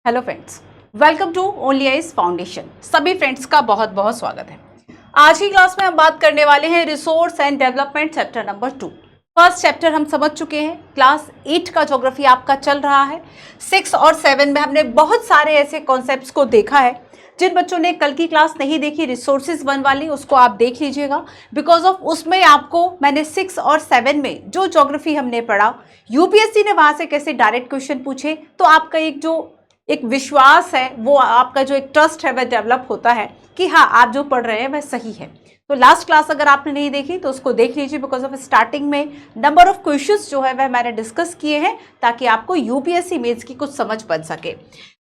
Hello friends, welcome to only eyes foundation. सभी friends का बहुत बहुत स्वागत है। आज की क्लास में हम बात करने वाले हैं resource and development chapter number 2। First chapter हम समझ चुके हैं। क्लास 8 का ज्योग्राफी आपका चल रहा है। 6 और 7 में हमने बहुत सारे ऐसे कॉन्सेप्ट्स को देखा है। जिन बच्चों ने कल की क्लास नहीं देखी रिसोर्सेज 1 वाली, उसको आप देख लीजिएगा। बिकॉज ऑफ उसमें आपको मैंने 6 और 7 में जो ज्योग्राफी हमने पढ़ा, यूपीएससी ने वहां से कैसे डायरेक्ट क्वेश्चन पूछे, तो आपका एक विश्वास है, वो आपका जो एक ट्रस्ट है वह डेवलप होता है कि हाँ, आप जो पढ़ रहे हैं वह सही है। तो लास्ट क्लास अगर आपने नहीं देखी तो उसको देख लीजिए। बिकॉज ऑफ स्टार्टिंग में नंबर ऑफ क्वेश्चंस जो है वह मैंने डिस्कस किए हैं ताकि आपको यूपीएससी मेंस की कुछ समझ बन सके।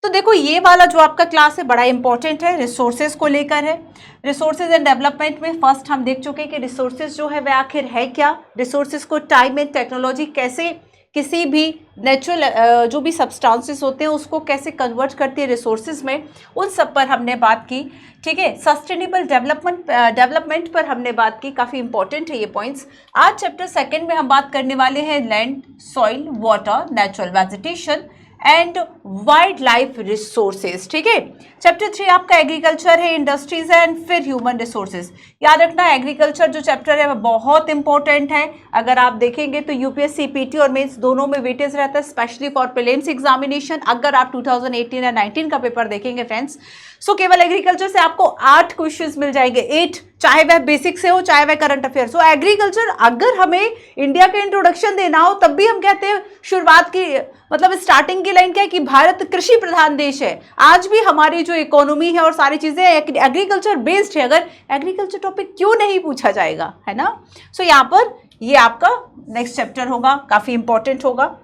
तो देखो, ये वाला जो आपका क्लास है बड़ा इंपॉर्टेंट है, रिसोर्सेज को लेकर है। रिसोर्सेज एंड डेवलपमेंट में फर्स्ट हम देख चुके हैं कि रिसोर्सेज जो है वह आखिर है क्या, रिसोर्सेज को टाइम एंड टेक्नोलॉजी कैसे किसी भी नेचुरल जो भी सब्सटेंसेस होते हैं उसको कैसे कन्वर्ट करती है रिसोर्सेज में, उन सब पर हमने बात की। ठीक है, सस्टेनेबल डेवलपमेंट पर हमने बात की, काफ़ी इंपॉर्टेंट है ये पॉइंट्स। आज चैप्टर 2 में हम बात करने वाले हैं land, soil, water, natural vegetation and wild life resources. ठीक है, चैप्टर 3 आपका एग्रीकल्चर है, इंडस्ट्रीज है एंड फिर ह्यूमन रिसोर्सेज। याद रखना, एग्रीकल्चर जो चैप्टर है वह बहुत इंपॉर्टेंट है। अगर आप देखेंगे तो यूपीएससी पीटी और मेंस दोनों में वेटेज रहता है, स्पेशली फॉर प्रीलिम्स एग्जामिनेशन। अगर आप 2018 या 19 का पेपर देखेंगे फ्रेंड्स, सो केवल एग्रीकल्चर से आपको 8 क्वेश्चंस मिल जाएंगे, 8, चाहे वह बेसिक से हो चाहे वह करंट अफेयर्स हो। एग्रीकल्चर अगर हमें इंडिया का इंट्रोडक्शन देना हो तब भी हम कहते हैं शुरुआत की मतलब स्टार्टिंग की लाइन क्या है कि भारत कृषि प्रधान देश है। आज भी हमारी जो इकोनॉमी है और सारी चीजें एग्रीकल्चर बेस्ड है। अगर एग्रीकल्चर टॉपिक क्यों नहीं पूछा जाएगा, है ना। सो यहाँ पर ये आपका नेक्स्ट चैप्टर होगा, काफी इंपॉर्टेंट होगा।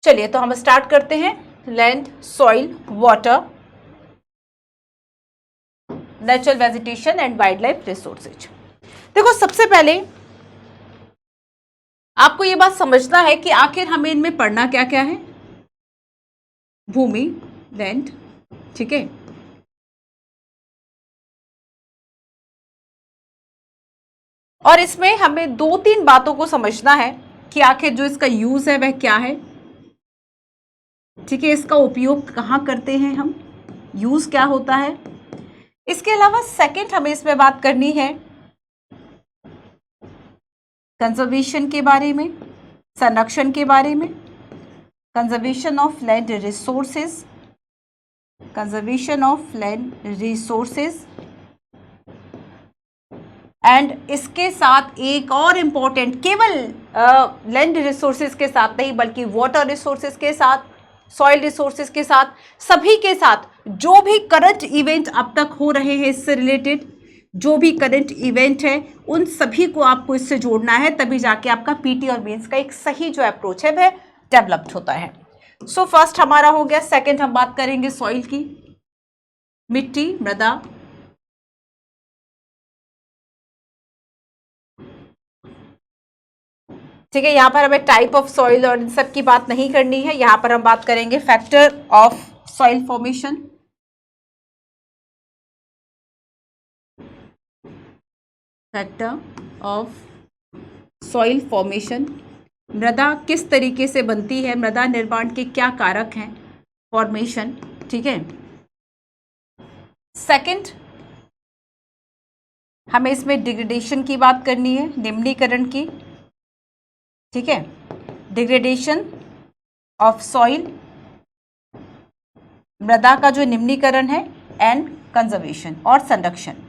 चलिए तो हम स्टार्ट करते हैं। Land, soil, water, natural vegetation and wild life resources. देखो, सबसे पहले आपको ये बात समझना है कि आखिर हमें इनमें पढ़ना क्या क्या है। भूमि, लैंड, ठीक है, और इसमें हमें 2-3 बातों को समझना है कि आखिर जो इसका यूज है वह क्या है। ठीक है, इसका उपयोग कहाँ करते हैं हम, यूज क्या होता है। इसके अलावा सेकंड हमें इसमें बात करनी है कंजर्वेशन के बारे में, संरक्षण के बारे में, conservation of land resources, conservation of land resources and इसके साथ एक और इम्पोर्टेंट, केवल लैंड रिसोर्सेज के साथ नहीं बल्कि वाटर रिसोर्सेज के साथ, सॉइल रिसोर्सेज के साथ, सभी के साथ जो भी करंट इवेंट अब तक हो रहे हैं इससे रिलेटेड, जो भी करंट इवेंट है उन सभी को आपको इससे जोड़ना है, तभी जाके आपका पीटी और मेंस का एक सही जो अप्रोच है वह डेवलप्ड होता है। सो फर्स्ट हमारा हो गया। सेकंड हम बात करेंगे सॉइल की, मिट्टी, मृदा। ठीक है, यहाँ पर हमें टाइप ऑफ सॉइल और इन सब की बात नहीं करनी है। यहाँ पर हम बात करेंगे factor of soil formation, factor of soil formation, मृदा किस तरीके से बनती है, मृदा निर्माण के क्या कारक हैं, फॉर्मेशन। ठीक है, सेकंड हमें इसमें डिग्रेडेशन की बात करनी है, निम्नीकरण की। ठीक है, डिग्रेडेशन ऑफ सॉइल, मृदा का जो निम्नीकरण है, एंड कंजर्वेशन और संरक्षण।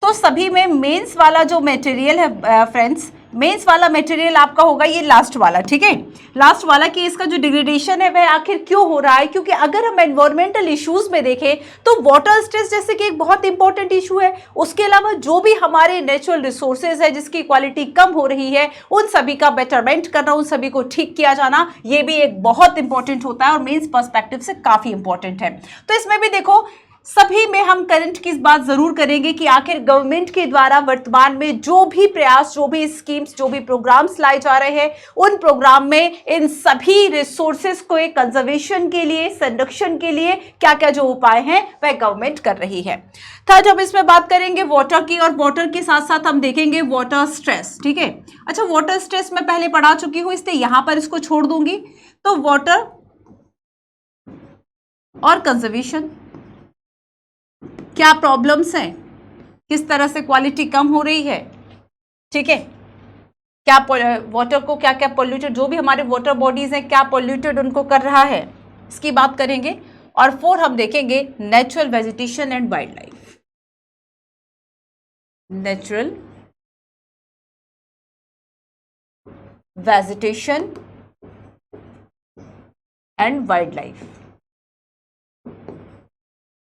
तो सभी में मेंस वाला जो मटेरियल है फ्रेंड्स, मेंस वाला मटेरियल आपका होगा ये लास्ट वाला। ठीक है, लास्ट वाला कि इसका जो डिग्रेडेशन है वह आखिर क्यों हो रहा है, क्योंकि अगर हम एनवायरमेंटल इश्यूज में देखें तो वाटर स्ट्रेस जैसे कि एक बहुत इंपॉर्टेंट इशू है। उसके अलावा जो भी हमारे नेचुरल रिसोर्सेज है जिसकी क्वालिटी कम हो रही है, उन सभी का बेटरमेंट करना, उन सभी को ठीक किया जाना, ये भी एक बहुत इंपॉर्टेंट होता है और मेंस पर्सपेक्टिव से काफी इंपॉर्टेंट है। तो इसमें भी देखो, सभी में हम करंट की बात जरूर करेंगे कि आखिर गवर्नमेंट के द्वारा वर्तमान में जो भी प्रयास, जो भी स्कीम्स, जो भी प्रोग्राम्स लाए जा रहे हैं, उन प्रोग्राम में इन सभी रिसोर्सेज को एक कंजर्वेशन के लिए, संरक्षण के लिए क्या क्या जो उपाय हैं वह गवर्नमेंट कर रही है। थर्ड हम इसमें बात करेंगे वाटर की, और वाटर के साथ साथ हम देखेंगे वाटर स्ट्रेस। ठीक है, अच्छा, वाटर स्ट्रेस मैं पहले पढ़ा चुकी हूं इसलिए यहां पर इसको छोड़ दूंगी। तो वाटर और कंजर्वेशन, क्या प्रॉब्लम्स हैं, किस तरह से क्वालिटी कम हो रही है, ठीक है, क्या वाटर को क्या क्या पोल्यूटेड, जो भी हमारे वाटर बॉडीज हैं क्या पोल्यूटेड उनको कर रहा है, इसकी बात करेंगे। और 4 हम देखेंगे natural vegetation and wild life, natural vegetation and wild life,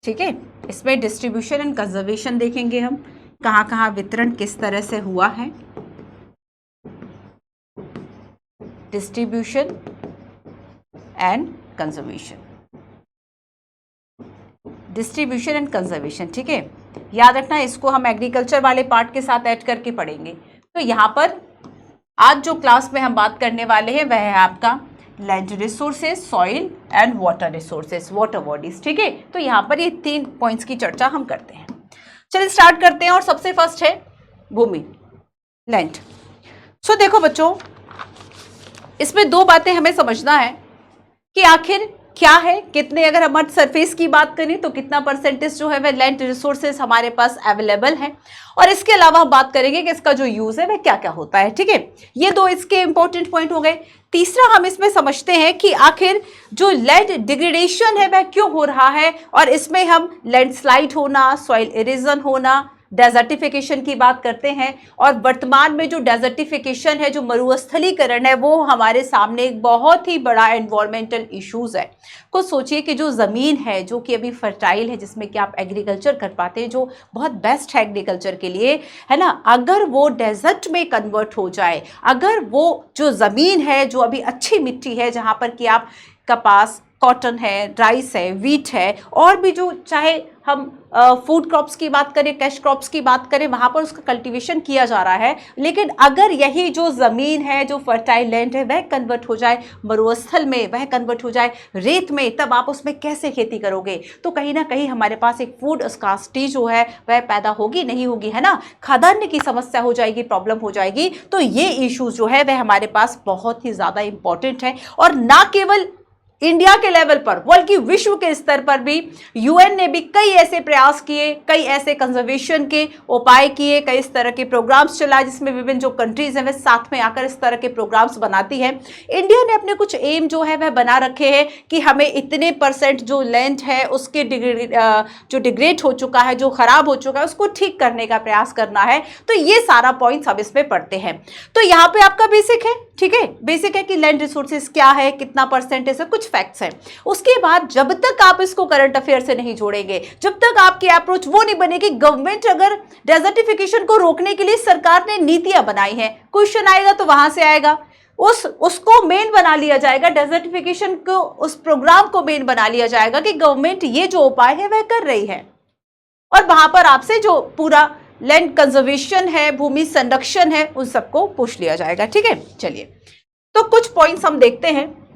ठीक है। इसमें डिस्ट्रीब्यूशन एंड कंजर्वेशन देखेंगे हम, कहाँ कहाँ वितरण किस तरह से हुआ है, distribution and conservation, distribution and conservation, ठीक है। याद रखना इसको हम एग्रीकल्चर वाले पार्ट के साथ ऐड करके पढ़ेंगे। तो यहाँ पर आज जो क्लास में हम बात करने वाले हैं वह है आपका land resources, soil and water resources, water bodies, ठीक है। तो यहाँ पर ये 3 पॉइंट्स की चर्चा हम करते हैं। चलिए स्टार्ट करते हैं। और सबसे फर्स्ट है भूमि, लैंड। सो देखो बच्चों, इसमें 2 बातें हमें समझना है कि आखिर क्या है, कितने, अगर हम अर्थ सरफेस की बात करें तो कितना परसेंटेज जो है वह लैंड रिसोर्सेज हमारे पास अवेलेबल है, और इसके अलावा हम बात करेंगे कि इसका जो यूज है वह क्या क्या होता है, ठीक है। ये 2 इसके इंपॉर्टेंट पॉइंट हो गए। तीसरा हम इसमें समझते हैं कि आखिर जो लैंड डिग्रेडेशन है वह क्यों हो रहा है, और इसमें हम लैंडस्लाइड होना, सॉइल इरोजन होना, डेजर्टिफिकेशन की बात करते हैं। और वर्तमान में जो डेजर्टिफिकेशन है, जो मरुस्थलीकरण है, वो हमारे सामने एक बहुत ही बड़ा एनवायरमेंटल इश्यूज है। कुछ सोचिए कि जो ज़मीन है जो कि अभी फर्टाइल है, जिसमें कि आप एग्रीकल्चर कर पाते हैं, जो बहुत बेस्ट है एग्रीकल्चर के लिए, है ना, अगर वो डेजर्ट में कन्वर्ट हो जाए, अगर वो जो ज़मीन है जो अभी अच्छी मिट्टी है, जहाँ पर कि आप कपास, कॉटन है, राइस है, वीट है, और भी जो चाहे हम फूड क्रॉप्स की बात करें, कैश क्रॉप्स की बात करें, वहाँ पर उसका कल्टीवेशन किया जा रहा है, लेकिन अगर यही जो ज़मीन है, जो फर्टाइल लैंड है, वह कन्वर्ट हो जाए मरुस्थल में, वह कन्वर्ट हो जाए रेत में, तब आप उसमें कैसे खेती करोगे? तो कहीं ना कहीं हमारे पास एक फूड स्कार्सिटी जो है वह पैदा होगी, नहीं होगी, है ना, खाद्यान्न की समस्या हो जाएगी, प्रॉब्लम हो जाएगी। तो ये इश्यूज जो है वह हमारे पास बहुत ही ज़्यादा इंपॉर्टेंट है, और ना केवल इंडिया के लेवल पर बल्कि विश्व के स्तर पर भी यूएन ने भी कई ऐसे प्रयास किए, कई ऐसे कंजर्वेशन के उपाय किए, कई इस तरह के प्रोग्राम्स चलाए, जिसमें विभिन्न जो कंट्रीज हैं वे साथ में आकर इस तरह के प्रोग्राम्स बनाती हैं। इंडिया ने अपने कुछ एम जो है वह बना रखे हैं कि हमें इतने % जो लैंड है उसके जो डिग्रेड हो चुका है, जो खराब हो चुका है, उसको ठीक करने का प्रयास करना है। तो ये सारा पॉइंट्स हम इसमें पढ़ते हैं। तो यहाँ पे आपका बेसिक है, ठीक है, बेसिक है कि लैंड रिसोर्सेज क्या है, कितना % है, कुछ फैक्ट्स हैं। उसके बाद जब तक आप इसको करंट अफेयर से नहीं जोड़ेंगे, जब तक आपकी अप्रोच वो नहीं बनेगी, गवर्नमेंट अगर डेजर्टिफिकेशन को रोकने के लिए सरकार ने नीतियां बनाई हैं, क्वेश्चन आएगा तो वहां से आएगा, उसको मेन बना लिया जाएगा, डेजर्टिफिकेशन को, उस प्रोग्राम को मेन बना लिया जाएगा कि गवर्नमेंट ये जो उपाय है वह कर रही है, और वहां पर आपसे जो पूरा लैंड कंजर्वेशन है, भूमि संरक्षण है, उन सबको पूछ लिया जाएगा, ठीक है। चलिए, तो कुछ पॉइंट्स हम देखते हैं।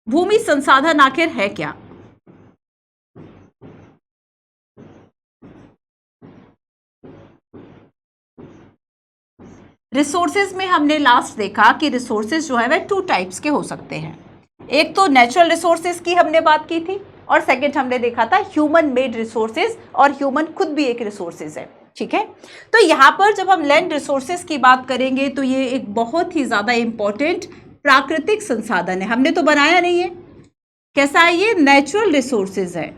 भूमि संसाधन आखिर है क्या? रिसोर्सेज में हमने लास्ट देखा कि रिसोर्सेज जो है वह 2 टाइप्स के हो सकते हैं। एक तो नेचुरल रिसोर्सेज की हमने बात की थी, और सेकंड हमने देखा था ह्यूमन मेड रिसोर्सेज, और ह्यूमन खुद भी एक रिसोर्सेज है, ठीक है। तो यहाँ पर जब हम लैंड रिसोर्सेज की बात करेंगे तो ये एक बहुत ही ज़्यादा इंपॉर्टेंट प्राकृतिक संसाधन है। हमने तो बनाया नहीं है, कैसा है ये? नेचुरल रिसोर्सेज है,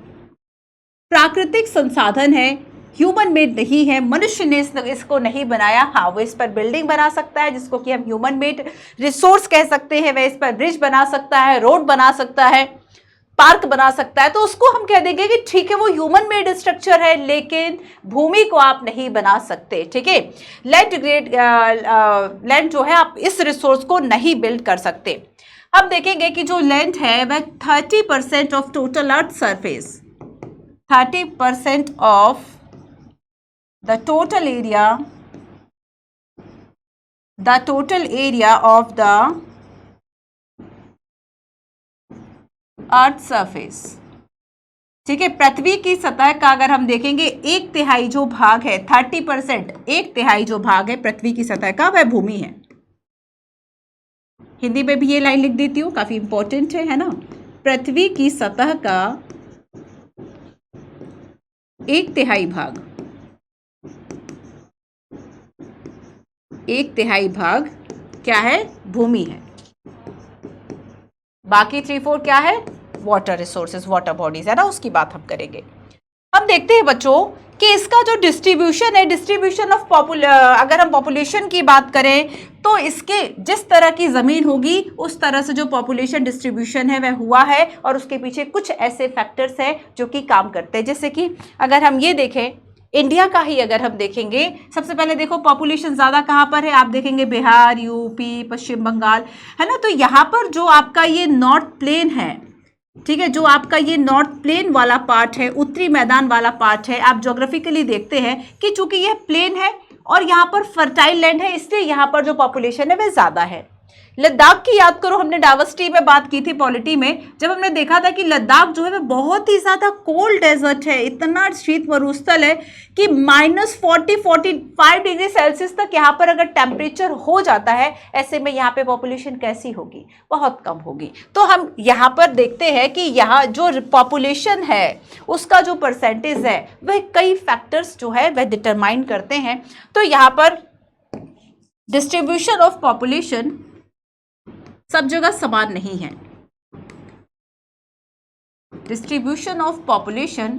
प्राकृतिक संसाधन है, ह्यूमन मेड नहीं है, मनुष्य ने इसको नहीं बनाया। हाँ, वो इस पर बिल्डिंग बना सकता है, जिसको कि हम ह्यूमन मेड रिसोर्स कह सकते हैं, वह इस पर ब्रिज बना सकता है, रोड बना सकता है, पार्क बना सकता है, तो उसको हम कह देंगे कि ठीक है वो ह्यूमन मेड स्ट्रक्चर है, लेकिन भूमि को आप नहीं बना सकते, ठीक है। लैंड जो है आप इस रिसोर्स को नहीं बिल्ड कर सकते। अब देखेंगे कि जो लैंड है वह 30% of total earth surface, 30% of the total area of the earth surface, ठीक है। पृथ्वी की सतह का अगर हम देखेंगे 1/3 जो भाग है, 30%, 1/3 जो भाग है पृथ्वी की सतह का वह भूमि है। हिंदी में भी ये लाइन लिख देती हूँ, काफी इंपॉर्टेंट है ना। पृथ्वी की सतह का 1/3 भाग, 1/3 भाग क्या है? भूमि है। बाकी 3/4 क्या है? वाटर रिसोर्सेज, वाटर बॉडीज है ना, उसकी बात हम करेंगे। अब देखते हैं बच्चों कि इसका जो डिस्ट्रीब्यूशन है, डिस्ट्रीब्यूशन ऑफ अगर हम पॉपुलेशन की बात करें तो इसके जिस तरह की ज़मीन होगी उस तरह से जो पॉपुलेशन डिस्ट्रीब्यूशन है वह हुआ है, और उसके पीछे कुछ ऐसे फैक्टर्स हैं जो कि काम करते हैं। जैसे कि अगर हम ये देखें, इंडिया का ही अगर हम देखेंगे, सबसे पहले देखो पॉपुलेशन ज़्यादा कहाँ पर है, आप देखेंगे बिहार, यूपी, पश्चिम बंगाल, है ना। तो यहाँ पर जो आपका ये नॉर्थ प्लेन है, ठीक है, जो आपका ये नॉर्थ प्लेन वाला पार्ट है, उत्तरी मैदान वाला पार्ट है, आप ज्योग्राफिकली देखते हैं कि चूंकि यह प्लेन है और यहाँ पर फर्टाइल लैंड है, इसलिए यहाँ पर जो पॉपुलेशन है वह ज़्यादा है। लद्दाख की याद करो, हमने डाइवर्सिटी में बात की थी पॉलिटी में, जब हमने देखा था कि लद्दाख जो है वह बहुत ही ज़्यादा कोल्ड डेजर्ट है, इतना शीत मरुस्थल है कि -40-45 डिग्री सेल्सियस तक यहाँ पर अगर टेम्परेचर हो जाता है, ऐसे में यहाँ पे पॉपुलेशन कैसी होगी? बहुत कम होगी। तो हम यहाँ पर देखते हैं कि यहाँ जो पॉपुलेशन है उसका जो परसेंटेज है वह कई फैक्टर्स जो है वह डिटरमाइन करते हैं। तो यहाँ पर डिस्ट्रीब्यूशन ऑफ पॉपुलेशन सब जगह समान नहीं है। डिस्ट्रीब्यूशन ऑफ पॉपुलेशन,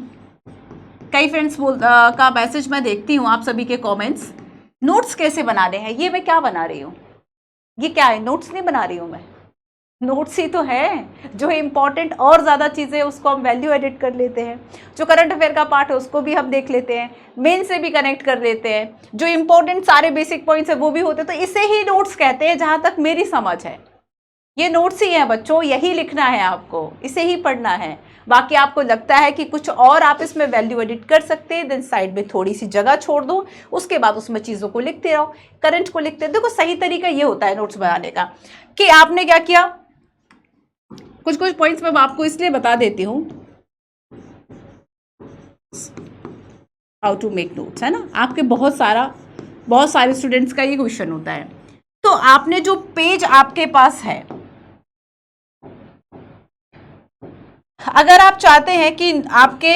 कई फ्रेंड्स का मैसेज मैं देखती हूँ, आप सभी के कमेंट्स, नोट्स कैसे बनाने हैं? ये मैं क्या बना रही हूँ? ये क्या है? नोट्स नहीं बना रही हूँ मैं, नोट्स ही तो है। जो इंपॉर्टेंट और ज़्यादा चीज़ें उसको हम वैल्यू एडिट कर लेते हैं, जो करंट अफेयर का पार्ट है उसको भी हम देख लेते हैं, मेन से भी कनेक्ट कर लेते हैं, जो इंपॉर्टेंट सारे बेसिक पॉइंट्स है वो भी होते हैं। तो इसे ही नोट्स कहते हैं, जहाँ तक मेरी समझ है। ये नोट्स ही हैं बच्चों, यही लिखना है आपको, इसे ही पढ़ना है। बाकी आपको लगता है कि कुछ और आप इसमें वैल्यू एडिट कर सकते हैं, देन साइड में थोड़ी सी जगह छोड़ दो, उसके बाद उसमें चीज़ों को लिखते रहो, करंट को लिखते रहो। देखो सही तरीका ये होता है नोट्स बनाने का कि आपने क्या किया, कुछ पॉइंट्स मैं आपको इसलिए बता देती हूँ, हाउ टू मेक नोट्स, है ना। आपके बहुत सारे स्टूडेंट्स का ये क्वेश्चन होता है। तो आपने जो पेज आपके पास है, अगर आप चाहते हैं कि आपके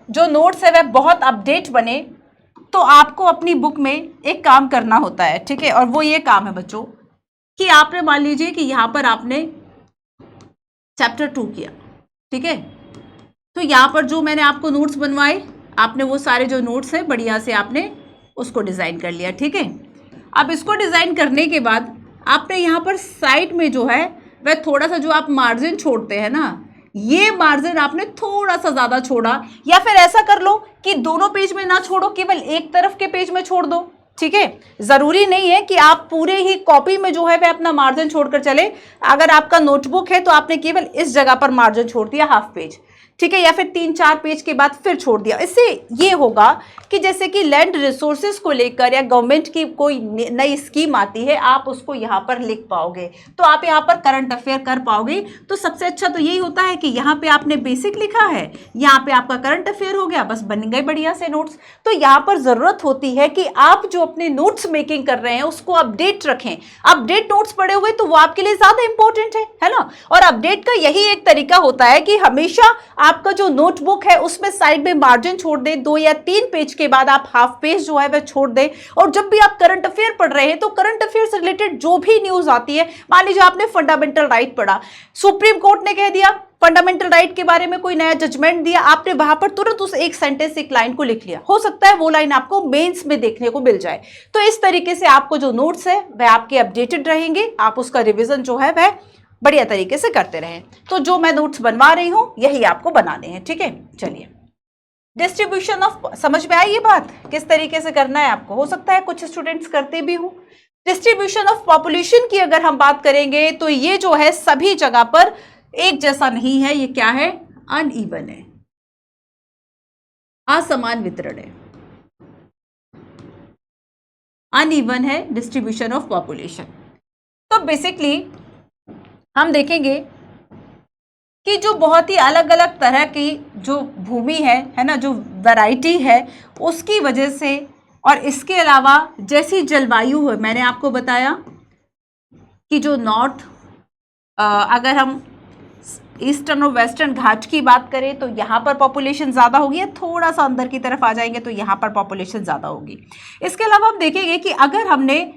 जो नोट्स है वह बहुत अपडेट बने, तो आपको अपनी बुक में एक काम करना होता है, ठीक है। और वो ये काम है बच्चों कि आपने मान लीजिए कि यहाँ पर आपने चैप्टर 2 किया, ठीक है। तो यहाँ पर जो मैंने आपको नोट्स बनवाए, आपने वो सारे जो नोट्स हैं बढ़िया से आपने उसको डिज़ाइन कर लिया, ठीक है। अब इसको डिज़ाइन करने के बाद आपने यहाँ पर साइड में जो है वह थोड़ा सा जो आप मार्जिन छोड़ते हैं ना, ये मार्जिन आपने थोड़ा सा ज़्यादा छोड़ा, या फिर ऐसा कर लो कि दोनों पेज में ना छोड़ो, केवल एक तरफ के पेज में छोड़ दो, ठीक है। ज़रूरी नहीं है कि आप पूरे ही कॉपी में जो है वह अपना मार्जिन छोड़कर चले। अगर आपका नोटबुक है तो आपने केवल इस जगह पर मार्जिन छोड़ दिया, हाफ पेज, ठीक है, या फिर 3-4 पेज के बाद फिर छोड़ दिया। इससे ये होगा कि जैसे कि लैंड रिसोर्सेज को लेकर या गवर्नमेंट की कोई नई स्कीम आती है, आप उसको यहाँ पर लिख पाओगे, तो आप यहाँ पर करंट अफेयर कर पाओगे। तो सबसे अच्छा तो यही होता है कि यहाँ पे आपने बेसिक लिखा है, यहाँ पे आपका करंट अफेयर हो गया, बस बन गए बढ़िया से नोट्स। तो यहाँ पर ज़रूरत होती है कि आप जो अपने नोट्स मेकिंग कर रहे हैं उसको अपडेट रखें। अपडेट नोट्स पड़े हुए तो वो आपके लिए ज़्यादा इंपॉर्टेंट है ना। और अपडेट का यही एक तरीका होता है कि हमेशा आपका जो नोटबुक है उसमें साइड में मार्जिन छोड़ दें, 2 या 3 पेज के बाद आप हाफ पेज जो है वह छोड़ दें। और जब भी आप करंट अफेयर पढ़ रहे हैं तो करंट अफेयर से रिलेटेड जो भी न्यूज आती है, मान लीजिए आपने फंडामेंटल राइट पढ़ा, सुप्रीम कोर्ट ने कह दिया फंडामेंटल राइट के बारे में कोई नया जजमेंट दिया, आपने वहां पर तुरंत उस एक सेंटेंस, एक लाइन को लिख लिया, हो सकता है वो लाइन आपको मेंस में देखने को मिल जाए। तो इस तरीके से आपको जो नोट्स है वह आपके अपडेटेड रहेंगे, आप उसका रिविजन जो है वह बढ़िया तरीके से करते रहें। तो जो मैं नोट्स बनवा रही हूं यही आपको बनाने हैं, ठीक है। चलिए, डिस्ट्रीब्यूशन ऑफ, समझ में आई ये बात किस तरीके से करना है आपको? हो सकता है कुछ स्टूडेंट्स करते भी हूं। डिस्ट्रीब्यूशन ऑफ पॉपुलेशन की अगर हम बात करेंगे तो ये जो है सभी जगह पर एक जैसा नहीं है, ये क्या है? अनइवन है, असमान वितरण है, अनइवन है डिस्ट्रीब्यूशन ऑफ पॉपुलेशन। तो बेसिकली हम देखेंगे कि जो बहुत ही अलग अलग तरह की जो भूमि है ना, जो वैरायटी है उसकी वजह से, और इसके अलावा जैसी जलवायु है, मैंने आपको बताया कि जो नॉर्थ, अगर हम ईस्टर्न और वेस्टर्न घाट की बात करें तो यहाँ पर पॉपुलेशन ज़्यादा होगी, या थोड़ा सा अंदर की तरफ आ जाएंगे तो यहाँ पर पॉपुलेशन ज़्यादा होगी। इसके अलावा हम देखेंगे कि अगर हमने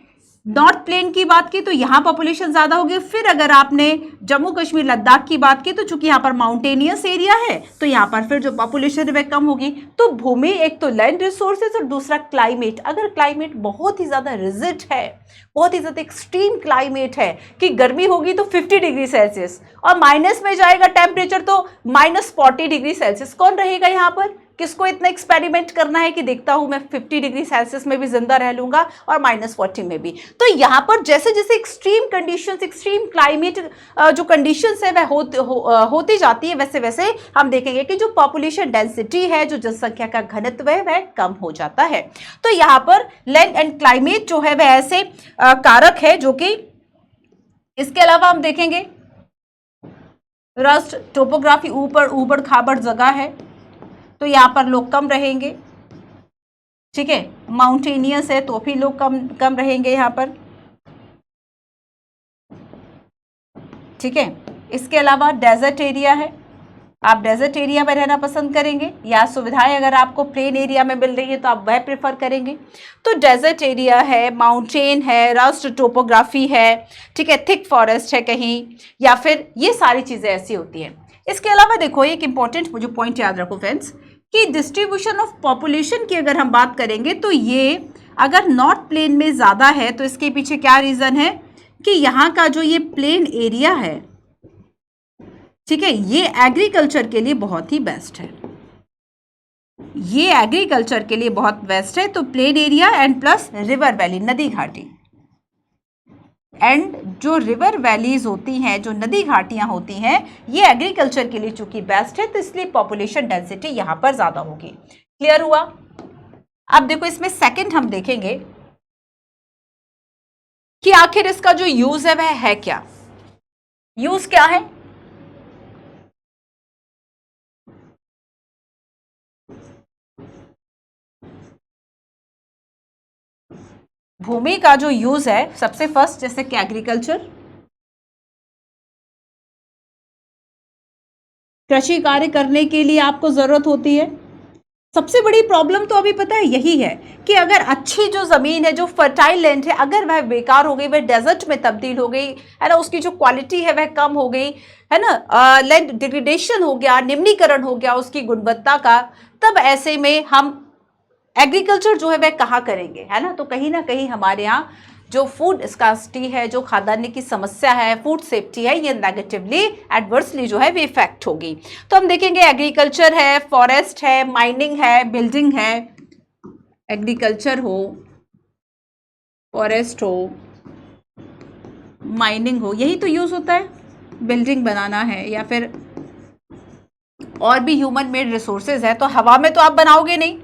नॉर्थ प्लेन की बात की तो यहाँ पॉपुलेशन ज़्यादा होगी। फिर अगर आपने जम्मू कश्मीर लद्दाख की बात की तो चूंकि यहाँ पर माउंटेनियस एरिया है तो यहाँ पर फिर जो पॉपुलेशन है वह कम होगी। तो भूमि, एक तो लैंड रिसोर्सेज और दूसरा क्लाइमेट। अगर क्लाइमेट बहुत ही ज़्यादा रिजिड है, बहुत ही ज़्यादा एक्सट्रीम क्लाइमेट है कि गर्मी होगी तो 50 डिग्री सेल्सियस और माइनस में जाएगा टेम्परेचर तो -40 डिग्री सेल्सियस, कौन रहेगा यहाँ पर? किसको इतना एक्सपेरिमेंट करना है कि देखता हूं मैं 50 डिग्री सेल्सियस में भी जिंदा रह लूंगा और -40 में भी। तो यहाँ पर जैसे जैसे एक्सट्रीम कंडीशंस, एक्सट्रीम क्लाइमेट जो कंडीशंस है वह होती जाती है, वैसे वैसे हम देखेंगे कि जो पॉपुलेशन डेंसिटी है, जो जनसंख्या का घनत्व है वह कम हो जाता है। तो यहाँ पर लैंड एंड क्लाइमेट जो है वह ऐसे कारक है जो कि, इसके अलावा हम देखेंगे रस्ट, टोपोग्राफी, ऊपर ऊबड़ खाबड़ जगह है तो यहाँ पर लोग कम रहेंगे, ठीक है। माउंटेनियस है तो भी लोग कम रहेंगे यहाँ पर, ठीक है। इसके अलावा डेजर्ट एरिया है, आप डेजर्ट एरिया में रहना पसंद करेंगे, या सुविधाएं अगर आपको प्लेन एरिया में मिल रही है तो आप वह प्रेफर करेंगे। तो डेजर्ट एरिया है, माउंटेन है, रस्ट टोपोग्राफी है, ठीक है, थिक फॉरेस्ट है कहीं, या फिर ये सारी चीज़ें ऐसी होती हैं। इसके अलावा देखो एक इंपॉर्टेंट जो पॉइंट याद रखो फ्रेंड्स कि डिस्ट्रीब्यूशन ऑफ पॉपुलेशन की अगर हम बात करेंगे तो ये अगर नॉर्थ प्लेन में ज़्यादा है तो इसके पीछे क्या रीज़न है कि यहाँ का जो ये प्लेन एरिया है, ठीक है, ये एग्रीकल्चर के लिए बहुत ही बेस्ट है, ये एग्रीकल्चर के लिए बहुत बेस्ट है। तो plain area and plus river valley, नदी घाटी, एंड जो रिवर वैलीज होती हैं, जो नदी घाटियां होती हैं, ये एग्रीकल्चर के लिए चूंकि बेस्ट है तो इसलिए पॉपुलेशन डेंसिटी यहां पर ज्यादा होगी। क्लियर हुआ? अब देखो इसमें सेकंड हम देखेंगे कि आखिर इसका जो यूज है वह है क्या। यूज क्या है? भूमि का जो यूज है सबसे फर्स्ट जैसे कि एग्रीकल्चर, कृषि कार्य करने के लिए आपको जरूरत होती है। सबसे बड़ी प्रॉब्लम तो अभी पता है यही है कि अगर अच्छी जो जमीन है, जो फर्टाइल लैंड है, अगर वह बेकार हो गई, वह डेजर्ट में तब्दील हो गई है ना, उसकी जो क्वालिटी है वह कम हो गई है ना, लैंड डिग्रेडेशन हो गया, निम्नीकरण हो गया उसकी गुणवत्ता का, तब ऐसे में हम एग्रीकल्चर जो है वह कहाँ करेंगे, है ना। तो कहीं ना कहीं हमारे यहाँ जो फूड स्कार्सिटी है, जो खाद्यान्न की समस्या है, फूड सेफ्टी है, ये नेगेटिवली एडवर्सली जो है वो इफेक्ट होगी। तो हम देखेंगे एग्रीकल्चर है, फॉरेस्ट है, माइनिंग है, बिल्डिंग है, एग्रीकल्चर हो, फॉरेस्ट हो, माइनिंग हो, यही तो यूज होता है, बिल्डिंग बनाना है, या फिर और भी ह्यूमन मेड रिसोर्सेज है। तो हवा में तो आप बनाओगे नहीं,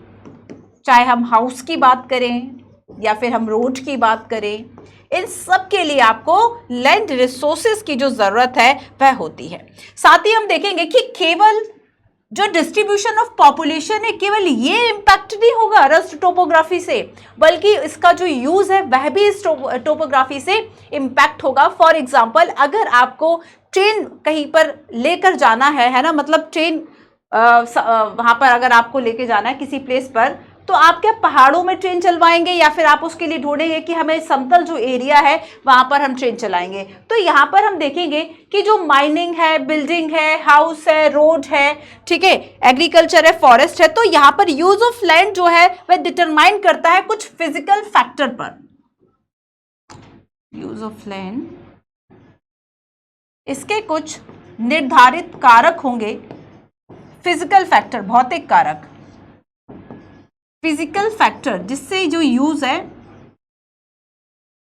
चाहे हम हाउस की बात करें या फिर हम रोड की बात करें, इन सब के लिए आपको लैंड रिसोर्सेज की जो जरूरत है वह होती है। साथ ही हम देखेंगे कि केवल जो डिस्ट्रीब्यूशन ऑफ पॉपुलेशन है, केवल ये इम्पैक्ट नहीं होगा रस्ट टोपोग्राफी से, बल्कि इसका जो यूज है वह भी इस टोपोग्राफी से इम्पैक्ट होगा। फॉर एग्जाम्पल, अगर आपको ट्रेन कहीं पर लेकर जाना है ना, मतलब ट्रेन वहां पर अगर आपको लेके जाना है किसी प्लेस पर, तो आप क्या पहाड़ों में ट्रेन चलवाएंगे, या फिर आप उसके लिए ढूंढेंगे कि हमें समतल जो एरिया है वहां पर हम ट्रेन चलाएंगे। तो यहाँ पर हम देखेंगे कि जो माइनिंग है, बिल्डिंग है, हाउस है, रोड है, ठीक है, एग्रीकल्चर है, फॉरेस्ट है, तो यहाँ पर यूज ऑफ लैंड जो है वह डिटरमाइन करता है कुछ फिजिकल फैक्टर पर। यूज ऑफ लैंड, इसके कुछ निर्धारित कारक होंगे, फिजिकल फैक्टर, भौतिक कारक, फिजिकल फैक्टर, जिससे जो यूज है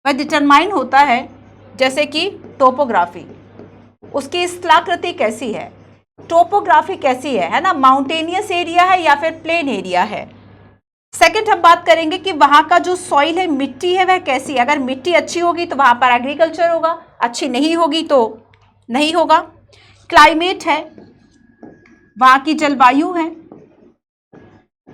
वह डिटरमाइन होता है। जैसे कि टोपोग्राफी, उसकी स्थलाकृति कैसी है, टोपोग्राफी कैसी है ना, माउंटेनियस एरिया है या फिर प्लेन एरिया है। सेकंड हम बात करेंगे कि वहां का जो सॉइल है, मिट्टी है, वह कैसी है। अगर मिट्टी अच्छी होगी तो वहां पर एग्रीकल्चर होगा, अच्छी नहीं होगी तो नहीं होगा। क्लाइमेट है, वहां की जलवायु है,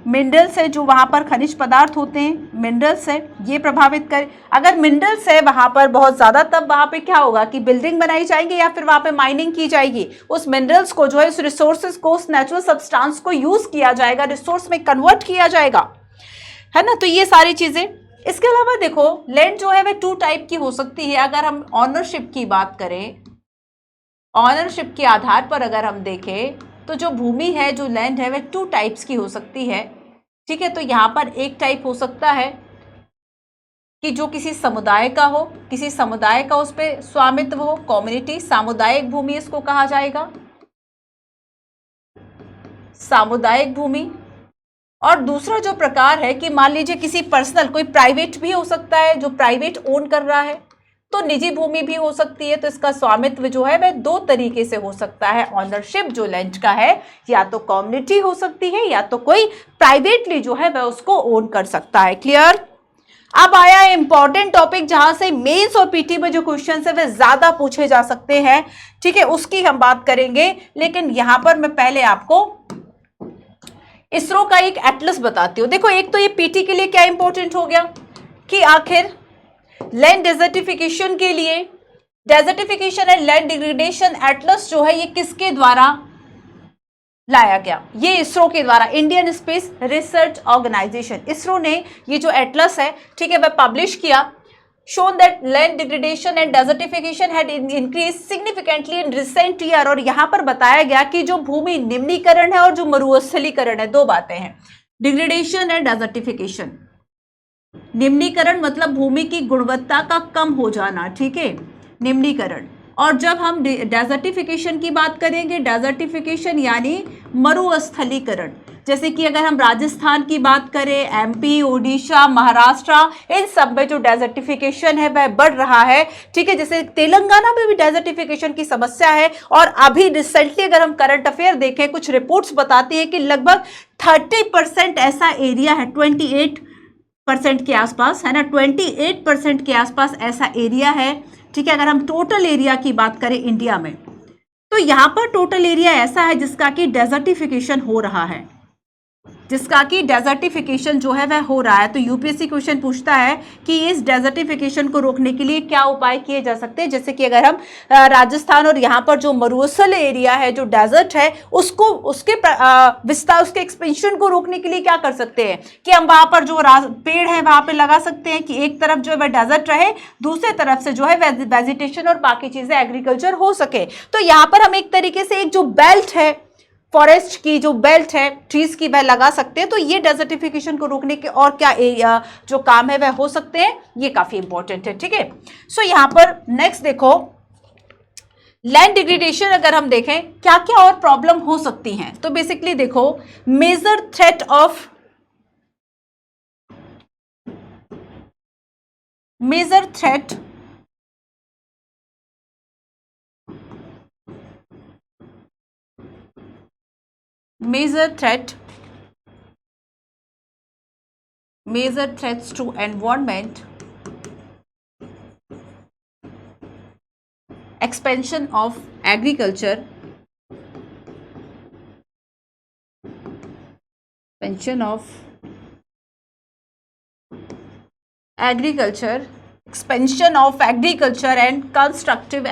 मिनरल्स है जो वहाँ पर खनिज पदार्थ होते हैं, मिनरल्स है ये प्रभावित करे। अगर मिनरल्स है वहाँ पर बहुत ज़्यादा, तब वहाँ पे क्या होगा कि बिल्डिंग बनाई जाएगी या फिर वहाँ पे माइनिंग की जाएगी, उस मिनरल्स को जो है, उस रिसोर्सेज को, उस नेचुरल सब्सटेंस को यूज़ किया जाएगा, रिसोर्स में कन्वर्ट किया जाएगा, है ना। तो ये सारी चीज़ें। इसके अलावा देखो लैंड जो है वह 2 टाइप की हो सकती है। अगर हम ऑनरशिप की बात करें, ऑनरशिप के आधार पर अगर हम देखें तो जो भूमि है, जो लैंड है, वह 2 टाइप्स की हो सकती है, ठीक है। तो यहाँ पर एक टाइप हो सकता है कि जो किसी समुदाय का हो, किसी समुदाय का उस पर स्वामित्व हो, कम्युनिटी, सामुदायिक भूमि इसको कहा जाएगा, सामुदायिक भूमि। और दूसरा जो प्रकार है कि मान लीजिए किसी पर्सनल, कोई प्राइवेट भी हो सकता है, जो प्राइवेट ओन कर रहा है, तो निजी भूमि भी हो सकती है। तो इसका स्वामित्व जो है वह 2 तरीके से हो सकता है। ऑनरशिप जो लैंड का है, या तो कम्युनिटी हो सकती है या तो कोई प्राइवेटली जो है वह उसको ओन कर सकता है। क्लियर। अब आया इंपॉर्टेंट टॉपिक जहां से मेंस और पीटी में जो क्वेश्चन है वह ज्यादा पूछे जा सकते हैं, ठीक है, उसकी हम बात करेंगे। लेकिन यहां पर मैं पहले आपको इसरो का एक एटलस बताती हूँ। देखो एक तो ये पीटी के लिए क्या इंपॉर्टेंट हो गया कि आखिर लैंड डेजर्टिफिकेशन के लिए, desertification and land degradation Atlas जो है ये किसके द्वारा लाया गया, ये इसरो के द्वारा, Indian space research organisation, ISRO ने ये जो एटलस है, ठीक है, वह पब्लिश किया। shown that land degradation and desertification had increased significantly in recent year। और यहाँ पर बताया गया कि जो भूमि निम्नीकरण है और जो मरुस्थलीकरण है, 2 बातें हैं, डिग्रेडेशन एंड डेजर्टिफिकेशन। निम्नीकरण मतलब भूमि की गुणवत्ता का कम हो जाना, ठीक है, निम्नीकरण। और जब हम डेजर्टिफिकेशन की बात करेंगे, डेजर्टिफिकेशन यानी मरुस्थलीकरण, जैसे कि अगर हम राजस्थान की बात करें, एमपी, ओडिशा, महाराष्ट्र, इन सब में जो डेजर्टिफिकेशन है वह बढ़ रहा है, ठीक है। जैसे तेलंगाना में भी डेजर्टिफिकेशन की समस्या है। और अभी रिसेंटली अगर हम करंट अफेयर देखें, कुछ रिपोर्ट्स बताती है कि लगभग 30% ऐसा एरिया है, 28% के आसपास, है ना, 28% के आसपास ऐसा एरिया है, ठीक है। अगर हम टोटल एरिया की बात करें इंडिया में, तो यहाँ पर टोटल एरिया ऐसा है जिसका कि डेजर्टिफिकेशन हो रहा है, जिसका कि डेजर्टिफिकेशन जो है वह हो रहा है। तो यूपीएससी क्वेश्चन पूछता है कि इस डेजर्टिफिकेशन को रोकने के लिए क्या उपाय किए जा सकते हैं। जैसे कि अगर हम राजस्थान और यहाँ पर जो मरुस्थल एरिया है, जो डेजर्ट है, उसको, उसके विस्तार, उसके एक्सपेंशन को रोकने के लिए क्या कर सकते हैं कि हम वहाँ पर जो पेड़ है वहाँ पे लगा सकते हैं कि एक तरफ जो है वह डेजर्ट रहे, दूसरे तरफ से जो है वेजिटेशन और बाकी चीजें एग्रीकल्चर हो सके। तो यहाँ पर हम एक तरीके से एक जो बेल्ट है, फॉरेस्ट की जो बेल्ट है, ट्रीज की, वह लगा सकते हैं। तो ये डेजर्टिफिकेशन को रोकने के और क्या एरिया जो काम है वह हो सकते हैं, ये काफी इंपॉर्टेंट है, ठीक है। सो यहां पर नेक्स्ट देखो, लैंड डिग्रेडेशन अगर हम देखें क्या क्या और प्रॉब्लम हो सकती हैं, तो बेसिकली देखो, major threat of major threats to environment, expansion of agriculture, expansion of agriculture and constructive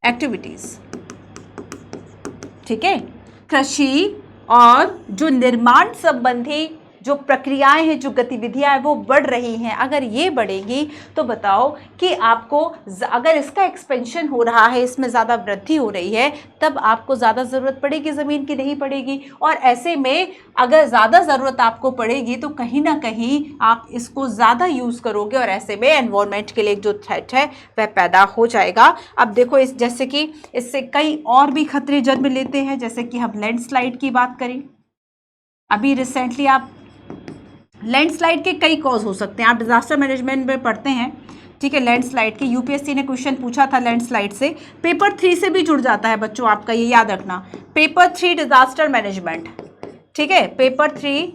activities, ठीक है। कृषि और जो निर्माण संबंधी जो प्रक्रियाएं हैं, जो गतिविधियां हैं, वो बढ़ रही हैं। अगर ये बढ़ेगी तो बताओ कि आपको, अगर इसका एक्सपेंशन हो रहा है, इसमें ज़्यादा वृद्धि हो रही है, तब आपको ज़्यादा ज़रूरत पड़ेगी ज़मीन की, नहीं पड़ेगी। और ऐसे में अगर ज़्यादा ज़रूरत आपको पड़ेगी तो कहीं ना कहीं आप इसको ज़्यादा यूज़ करोगे, और ऐसे में एनवायरनमेंट के लिए जो थ्रेट है वह पैदा हो जाएगा। अब देखो, इस जैसे कि इससे कई और भी खतरे जन्म लेते हैं। जैसे कि हम लैंडस्लाइड की बात करें, अभी रिसेंटली आप लैंडस्लाइड के कई कॉज हो सकते हैं, आप डिजास्टर मैनेजमेंट में पढ़ते हैं, ठीक है। लैंडस्लाइड के यूपीएससी ने क्वेश्चन पूछा था लैंडस्लाइड से, पेपर 3 से भी जुड़ जाता है बच्चों, आपका ये याद रखना, पेपर 3 डिजास्टर मैनेजमेंट, ठीक है, पेपर 3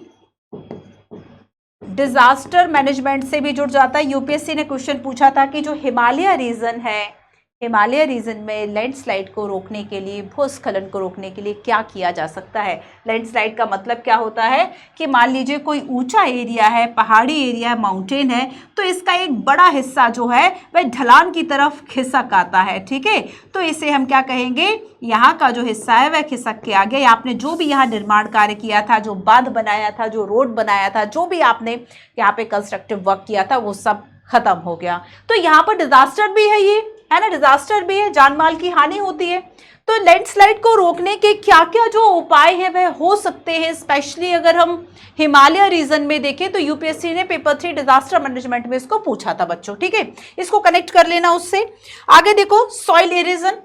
डिजास्टर मैनेजमेंट से भी जुड़ जाता है। यूपीएससी ने क्वेश्चन पूछा था कि जो हिमालय रीजन है, हिमालय रीजन में लैंडस्लाइड को रोकने के लिए, भूस्खलन को रोकने के लिए क्या किया जा सकता है। लैंडस्लाइड का मतलब क्या होता है कि मान लीजिए कोई ऊंचा एरिया है, पहाड़ी एरिया है, माउंटेन है, तो इसका एक बड़ा हिस्सा जो है वह ढलान की तरफ खिसक आता है, ठीक है। तो इसे हम क्या कहेंगे, यहाँ का जो हिस्सा है वह खिसक के आ गया। आपने जो भी यहाँ निर्माण कार्य किया था, जो बांध बनाया था, जो रोड बनाया था, जो भी आपने यहाँ पे कंस्ट्रक्टिव वर्क किया था, वो सब खत्म हो गया। तो यहाँ पर डिजास्टर भी है, ये है ना, डिजास्टर भी है, जान माल की हानि होती है। तो लैंडस्लाइड को रोकने के क्या क्या जो उपाय है वह हो सकते हैं। स्पेशली अगर हम हिमालय रीजन में देखें तो यूपीएससी ने पेपर 3 डिजास्टर मैनेजमेंट में इसको पूछा था बच्चों, ठीक है। इसको कनेक्ट कर लेना उससे। आगे देखो सॉइल इरोजन।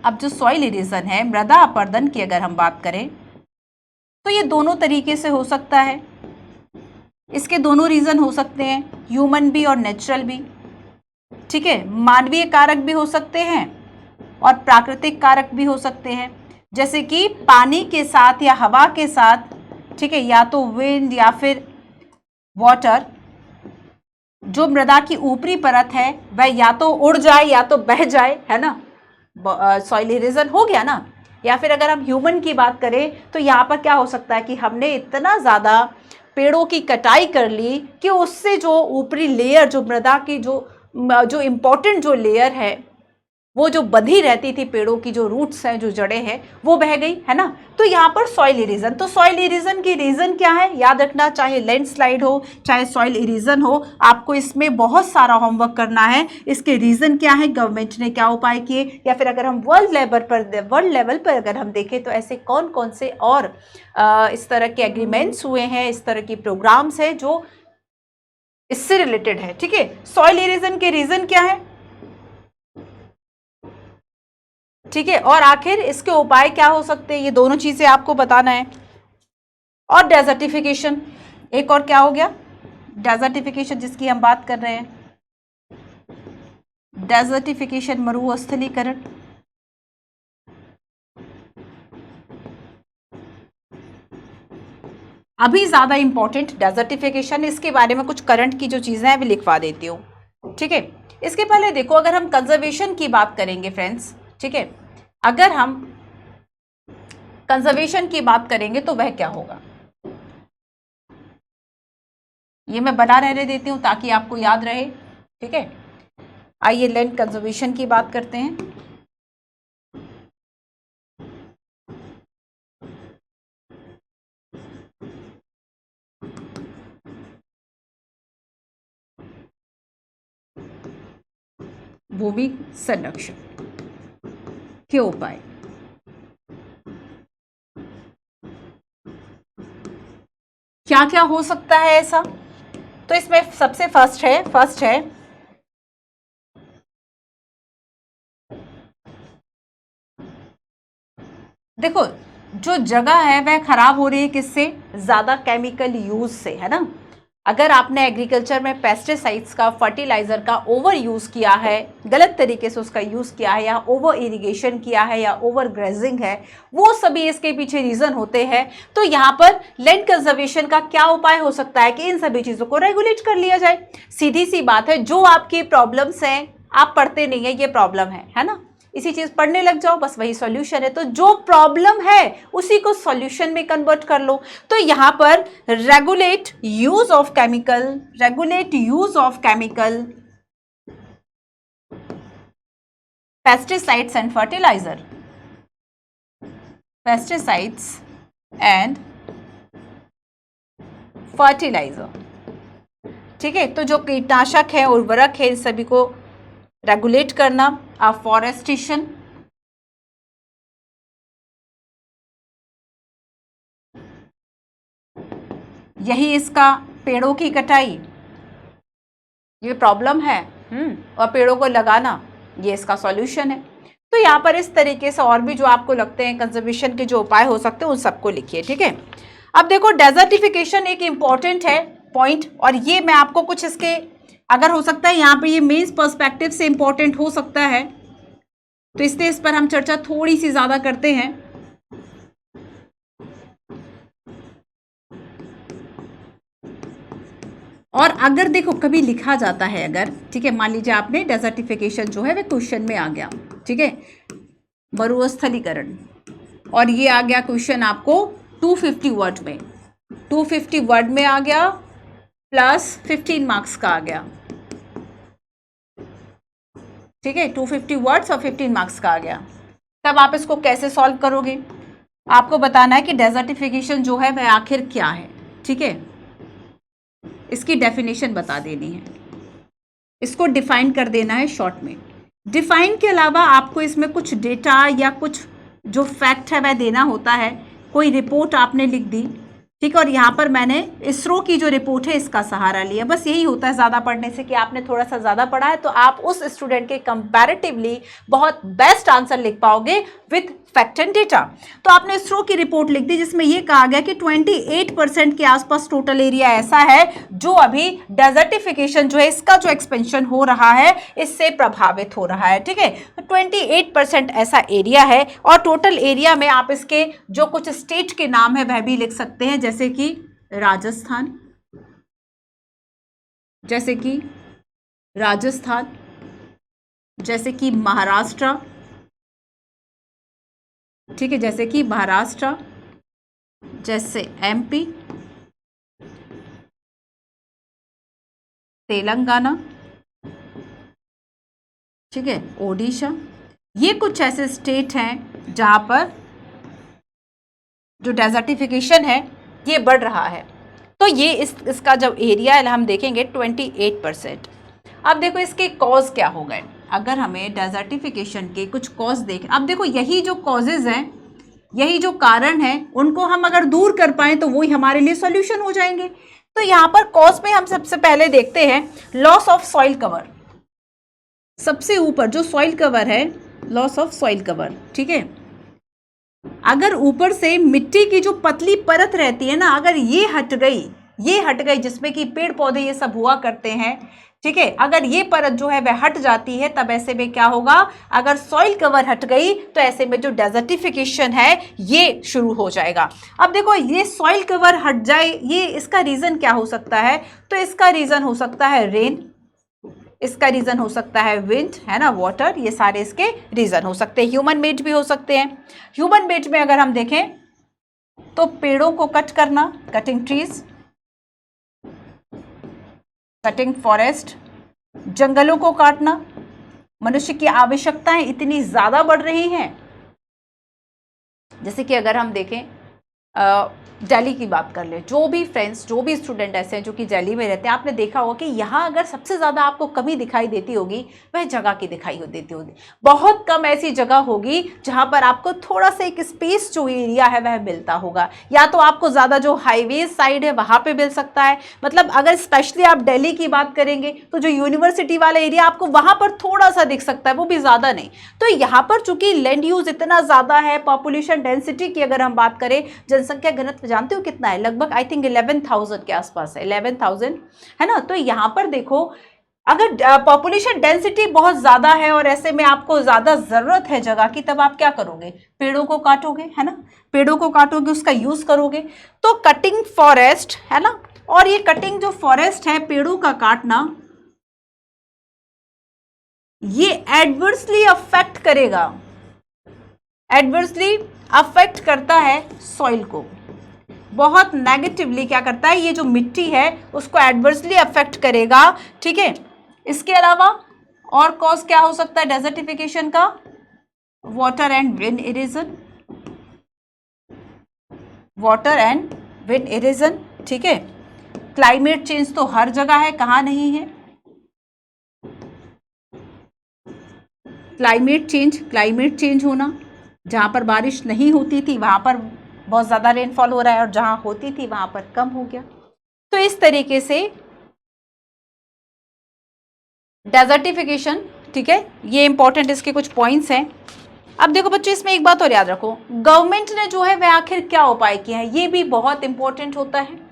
अब जो सॉइल इरोजन है, मृदा अपरदन की अगर हम बात करें तो ये दोनों तरीके से हो सकता है। इसके दोनों रीजन हो सकते हैं, ह्यूमन भी और नेचुरल भी, ठीक है। मानवीय कारक भी हो सकते हैं और प्राकृतिक कारक भी हो सकते हैं, जैसे कि पानी के साथ या हवा के साथ, ठीक है, या तो विंड या फिर वाटर। जो मृदा की ऊपरी परत है वह या तो उड़ जाए या तो बह जाए, है ना, सॉइल इरोजन हो गया ना। या फिर अगर हम ह्यूमन की बात करें तो यहाँ पर क्या हो सकता है कि हमने इतना ज़्यादा पेड़ों की कटाई कर ली कि उससे जो ऊपरी लेयर, जो मृदा की जो इम्पोर्टेंट जो लेयर है, वो जो बंधी रहती थी पेड़ों की, जो रूट्स हैं, जो जड़ें हैं, वो बह गई, है ना। तो यहाँ पर सॉइल इरोजन, तो सॉइल इरोजन की रीजन क्या है, याद रखना, चाहे लैंडस्लाइड हो चाहे सॉइल इरोजन हो, आपको इसमें बहुत सारा होमवर्क करना है। इसके रीजन क्या है, गवर्नमेंट ने क्या उपाय किए, या फिर अगर हम वर्ल्ड लेवल पर अगर हम देखें तो ऐसे कौन कौन से और इस तरह के एग्रीमेंट्स हुए हैं, इस तरह के प्रोग्राम्स हैं जो इससे रिलेटेड है, ठीक है। सॉइल इरोजन के रीजन क्या है, ठीक है, और आखिर इसके उपाय क्या हो सकते हैं, ये दोनों चीजें आपको बताना है। और डेजर्टिफिकेशन, एक और क्या हो गया, डेजर्टिफिकेशन जिसकी हम बात कर रहे हैं, डेजर्टिफिकेशन, मरुस्थलीकरण। अभी ज्यादा इंपॉर्टेंट डेजर्टिफिकेशन, इसके बारे में कुछ करंट की जो चीजें हैं भी लिखवा देती हूँ, ठीक है। इसके पहले देखो, अगर हम कंजर्वेशन की बात करेंगे फ्रेंड्स, ठीक है, अगर हम कंजर्वेशन की बात करेंगे तो वह क्या होगा, ये मैं बना रहने देती हूं ताकि आपको याद रहे, ठीक है। आइए लैंड कंजर्वेशन की बात करते हैं। भूमि संरक्षण के उपाय, क्या क्या हो सकता है ऐसा। तो इसमें सबसे फर्स्ट है देखो, जो जगह है वह खराब हो रही है किससे, ज्यादा केमिकल यूज से, है ना। अगर आपने एग्रीकल्चर में पेस्टिसाइड्स का, फर्टिलाइजर का ओवर यूज किया है, गलत तरीके से उसका यूज किया है, या ओवर इरिगेशन किया है, या ओवर ग्रेजिंग है, वो सभी इसके पीछे रीजन होते हैं। तो यहाँ पर लैंड कंजर्वेशन का क्या उपाय हो सकता है कि इन सभी चीजों को रेगुलेट कर लिया जाए। सीधी सी बात है, जो आपकी प्रॉब्लम्स हैं, आप पढ़ते नहीं है, ये प्रॉब्लम है ना, इसी चीज पढ़ने लग जाओ, बस वही सॉल्यूशन है। तो जो प्रॉब्लम है उसी को सॉल्यूशन में कन्वर्ट कर लो। तो यहां पर regulate use of chemical, pesticides and fertiliser, ठीक है। तो जो कीटनाशक है, उर्वरक है, इन सभी को रेगुलेट करना। अफॉरेस्टेशन, यही इसका, पेड़ों की कटाई, ये प्रॉब्लम है, और पेड़ों को लगाना, ये इसका सॉल्यूशन है। तो यहाँ पर इस तरीके से और भी जो आपको लगते हैं कंजर्वेशन के जो उपाय हो सकते हैं उन सबको लिखिए, ठीक है। अब देखो, डेजर्टिफिकेशन एक इंपॉर्टेंट है पॉइंट, और ये मैं आपको कुछ इसके, अगर हो सकता है यहाँ पे ये मेंस पर्सपेक्टिव से इंपॉर्टेंट हो सकता है, तो इसलिए इस पर हम चर्चा थोड़ी सी ज्यादा करते हैं। और अगर देखो कभी लिखा जाता है अगर, ठीक है, मान लीजिए आपने डेजर्टिफिकेशन जो है वह क्वेश्चन में आ गया, ठीक है, मरुस्थलीकरण, और ये आ गया क्वेश्चन आपको 250 वर्ड में, 250 वर्ड में आ गया प्लस 15 मार्क्स का आ गया, ठीक है, 250 वर्ड्स और 15 मार्क्स का आ गया। तब आप इसको कैसे सॉल्व करोगे? आपको बताना है कि डेजर्टिफिकेशन जो है वह आखिर क्या है, ठीक है, इसकी डेफिनेशन बता देनी है, इसको डिफाइन कर देना है शॉर्ट में। डिफाइन के अलावा आपको इसमें कुछ डेटा या कुछ जो फैक्ट है वह देना होता है। कोई रिपोर्ट आपने लिख दी, ठीक है, और यहाँ पर मैंने इसरो की जो रिपोर्ट है इसका सहारा लिया। बस यही होता है ज़्यादा पढ़ने से कि आपने थोड़ा सा ज़्यादा पढ़ा है तो आप उस स्टूडेंट के कंपैरेटिवली बहुत बेस्ट आंसर लिख पाओगे विथ फैक्ट एंड डेटा। तो आपने इसरो की रिपोर्ट लिख दी जिसमें यह कहा गया कि 28% के आसपास टोटल एरिया ऐसा है जो अभी डेजर्टिफिकेशन जो है इसका जो एक्सपेंशन हो रहा है इससे प्रभावित हो रहा है, ठीक है। 28% ऐसा एरिया है और टोटल एरिया में आप इसके जो कुछ स्टेट के नाम है वह भी लिख सकते हैं, जैसे कि राजस्थान, जैसे कि राजस्थान, जैसे कि महाराष्ट्र, ठीक है, जैसे कि महाराष्ट्र, जैसे एमपी, तेलंगाना, ठीक है, ओडिशा। ये कुछ ऐसे स्टेट हैं जहां पर जो डेजर्टिफिकेशन है ये बढ़ रहा है। तो ये इसका जब एरिया है हम देखेंगे 28%। अब देखो इसके कॉज क्या हो गए, अगर हमें डेजर्टिफिकेशन के कुछ कॉज देखें। अब देखो यही जो कॉजेज हैं, यही जो कारण है, उनको हम अगर दूर कर पाएं तो वही हमारे लिए सॉल्यूशन हो जाएंगे। तो यहाँ पर कॉज में हम सबसे पहले देखते हैं लॉस ऑफ सॉइल कवर। सबसे ऊपर जो सॉइल कवर है, लॉस ऑफ सॉइल कवर, ठीक है। अगर ऊपर से मिट्टी की जो पतली परत रहती है ना, अगर ये हट गई जिसमें कि पेड़ पौधे ये सब हुआ करते हैं, ठीक है, अगर ये परत जो है वह हट जाती है तब ऐसे में क्या होगा, अगर सॉइल कवर हट गई तो ऐसे में जो डेजर्टिफिकेशन है ये शुरू हो जाएगा। अब देखो ये सॉइल कवर हट जाए, ये इसका रीजन क्या हो सकता है? तो इसका रीजन हो सकता है रेन, इसका रीजन हो सकता है विंड, है ना, वाटर, ये सारे इसके रीजन हो सकते हैं। ह्यूमन मेड भी हो सकते हैं। ह्यूमन मेड में अगर हम देखें तो पेड़ों को कट करना, कटिंग ट्रीज, कटिंग फॉरेस्ट, जंगलों को काटना। मनुष्य की आवश्यकताएं इतनी ज्यादा बढ़ रही हैं, जैसे कि अगर हम देखें दिल्ली की बात कर ले, जो भी फ्रेंड्स, जो भी स्टूडेंट ऐसे हैं जो कि दिल्ली में रहते हैं, आपने देखा होगा कि यहाँ अगर सबसे ज़्यादा आपको कमी दिखाई देती होगी वह जगह की दिखाई देती होगी। बहुत कम ऐसी जगह होगी जहाँ पर आपको थोड़ा सा एक स्पेस जो एरिया है वह मिलता होगा, या तो आपको ज़्यादा जो हाईवे साइड है वहाँ पर मिल सकता है। मतलब अगर स्पेशली आप दिल्ली की बात करेंगे तो जो यूनिवर्सिटी वाला एरिया आपको वहाँ पर थोड़ा सा दिख सकता है, वो भी ज़्यादा नहीं। तो यहाँ पर चूंकि लैंड यूज इतना ज़्यादा है, पॉपुलेशन डेंसिटी की अगर हम बात करें, जनसंख्या घनत्व जानते हो कितना है? लगभग आई थिंक 11,000 के आसपास है, 11,000, है ना। तो यहां पर देखो अगर पॉपुलेशन डेंसिटी बहुत ज्यादा है और ऐसे में आपको ज्यादा जरूरत है जगह की, तब आप क्या करोगे? पेड़ों को काटोगे, है ना, पेड़ों को काटोगे, उसका यूज करोगे। तो कटिंग फॉरेस्ट, है ना, और ये कटिंग जो फॉरेस्ट है, पेड़ों का काटना, ये एडवर्सली अफेक्ट करेगा, एडवर्सली अफेक्ट करता है सॉइल को, बहुत नेगेटिवली क्या करता है, ये जो मिट्टी है उसको एडवर्सली अफेक्ट करेगा, ठीक है। इसके अलावा और कॉज क्या हो सकता है डेजर्टिफिकेशन का? Water and wind erosion, water and wind erosion, ठीक है। क्लाइमेट चेंज तो हर जगह है, कहाँ नहीं है? क्लाइमेट चेंज होना, जहां पर बारिश नहीं होती थी वहां पर बहुत ज़्यादा रेनफॉल हो रहा है और जहां होती थी वहां पर कम हो गया। तो इस तरीके से डेजर्टिफिकेशन, ठीक है, ये इंपॉर्टेंट इसके कुछ पॉइंट्स हैं। अब देखो बच्चों, इसमें एक बात और याद रखो, गवर्नमेंट ने जो है वह आखिर क्या उपाय किया है, ये भी बहुत इंपॉर्टेंट होता है।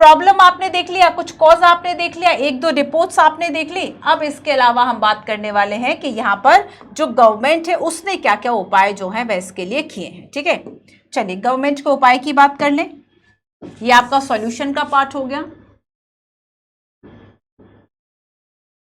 प्रॉब्लम आपने देख लिया, कुछ कॉज आपने देख लिया, एक दो रिपोर्ट्स आपने देख ली। अब इसके अलावा हम बात करने वाले हैं कि यहाँ पर जो गवर्नमेंट है उसने क्या क्या उपाय जो है वह इसके लिए किए हैं, ठीक है। चलिए गवर्नमेंट के उपाय की बात कर लें, ये आपका सॉल्यूशन का पार्ट हो गया।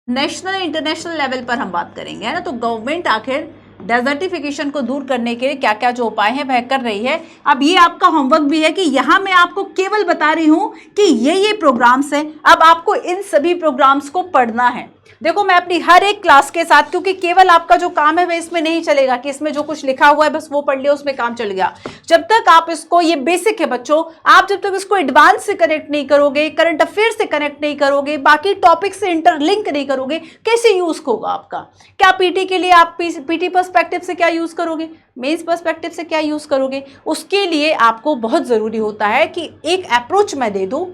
नेशनल इंटरनेशनल लेवल पर हम बात करेंगे, है ना। तो गवर्नमेंट आखिर डेजर्टिफिकेशन को दूर करने के लिए क्या क्या जो उपाय हैं वह कर रही है। अब ये आपका होमवर्क भी है कि यहाँ मैं आपको केवल बता रही हूँ कि ये प्रोग्राम्स हैं, अब आपको इन सभी प्रोग्राम्स को पढ़ना है। देखो मैं अपनी हर एक क्लास के साथ, क्योंकि केवल आपका जो काम है वह इसमें नहीं चलेगा कि इसमें जो कुछ लिखा हुआ है बस वो पढ़ लिया उसमें काम चल गया। जब तक आप इसको, ये बेसिक है बच्चों, आप जब तक इसको एडवांस से कनेक्ट नहीं करोगे, करंट अफेयर से कनेक्ट नहीं करोगे, बाकी टॉपिक से इंटरलिंक नहीं करोगे, कैसे यूज होगा आपका। क्या पीटी के लिए आप पीटी पर्सपेक्टिव से क्या यूज करोगे, मेंस पर्सपेक्टिव से क्या यूज करोगे, उसके लिए आपको बहुत जरूरी होता है कि एक अप्रोच मैं दे दूं,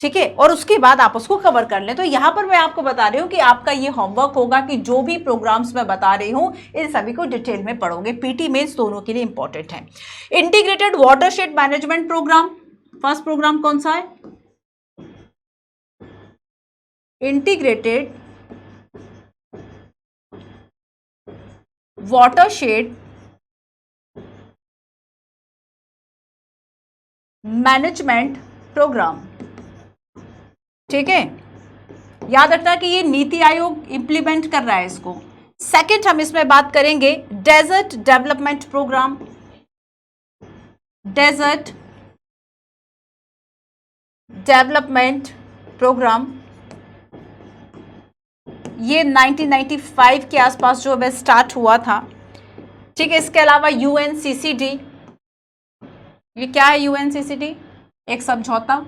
ठीक है, और उसके बाद आप उसको कवर कर लें। तो यहां पर मैं आपको बता रही हूं कि आपका ये होमवर्क होगा कि जो भी प्रोग्राम्स मैं बता रही हूं इन सभी को डिटेल में पढ़ोगे, पीटी मेंस दोनों के लिए इंपॉर्टेंट है। Integrated watershed management programme, first programme कौन सा है, इंटीग्रेटेड वाटरशेड मैनेजमेंट प्रोग्राम, ठीक है। याद रखना कि ये नीति आयोग इंप्लीमेंट कर रहा है इसको। सेकंड हम इसमें बात करेंगे desert development programme, desert development programme, ये 1995 के आसपास जो है स्टार्ट हुआ था, ठीक है। इसके अलावा यूएनसीसीडी, ये क्या है यूएनसीसीडी, एक समझौता,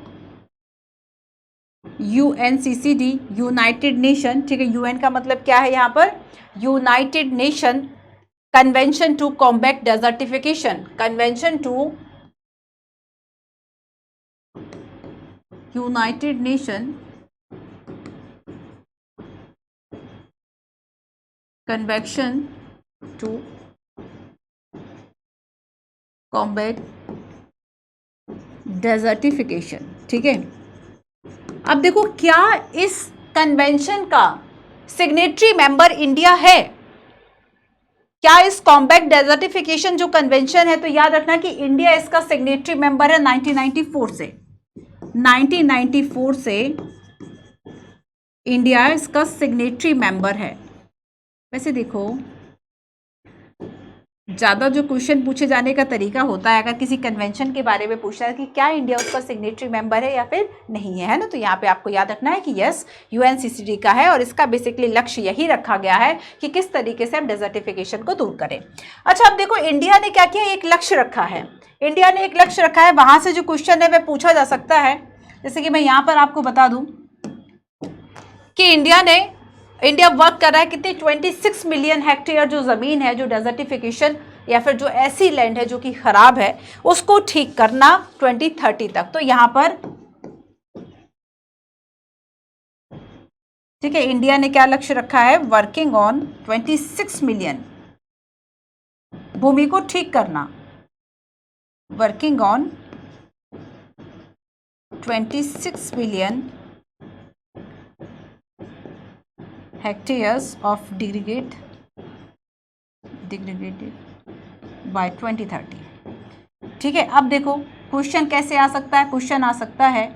यूएनसीसीडी यूनाइटेड नेशन, ठीक है। यूएन का मतलब क्या है यहाँ पर, united nation convention to combat desertification, convention to united nation convention to combat desertification, ठीक है। अब देखो क्या इस कन्वेंशन का सिग्नेटरी मेंबर इंडिया है, क्या इस कॉम्बैट डेजर्टिफिकेशन जो कन्वेंशन है, तो याद रखना कि इंडिया इसका सिग्नेटरी मेंबर है 1994 से, 1994 से इंडिया इसका सिग्नेटरी मेंबर है। वैसे देखो ज़्यादा जो क्वेश्चन पूछे जाने का तरीका होता है, अगर किसी कन्वेंशन के बारे में पूछना है कि क्या इंडिया उसका सिग्नेटरी मेंबर है या फिर नहीं है, ना, तो यहाँ पे आपको याद रखना है कि यस यूएनसीसीडी का है और इसका बेसिकली लक्ष्य यही रखा गया है कि किस तरीके से हम डेजर्टिफिकेशन को दूर करें। अच्छा अब देखो इंडिया ने क्या किया, एक लक्ष्य रखा है, इंडिया ने एक लक्ष्य रखा है, वहां से जो क्वेश्चन है वह पूछा जा सकता है। जैसे कि मैं यहाँ पर आपको बता दूं कि इंडिया वर्क कर रहा है कितनी, 26 मिलियन हेक्टेयर जो ज़मीन है, जो डेजर्टिफिकेशन या फिर जो ऐसी लैंड है जो कि खराब है, उसको ठीक करना 2030 तक। तो यहाँ पर ठीक है इंडिया ने क्या लक्ष्य रखा है, वर्किंग ऑन 26 मिलियन भूमि को ठीक करना, working on 26 million hectares of degraded by 2030, ठीक है। अब देखो क्वेश्चन कैसे आ सकता है, क्वेश्चन आ सकता है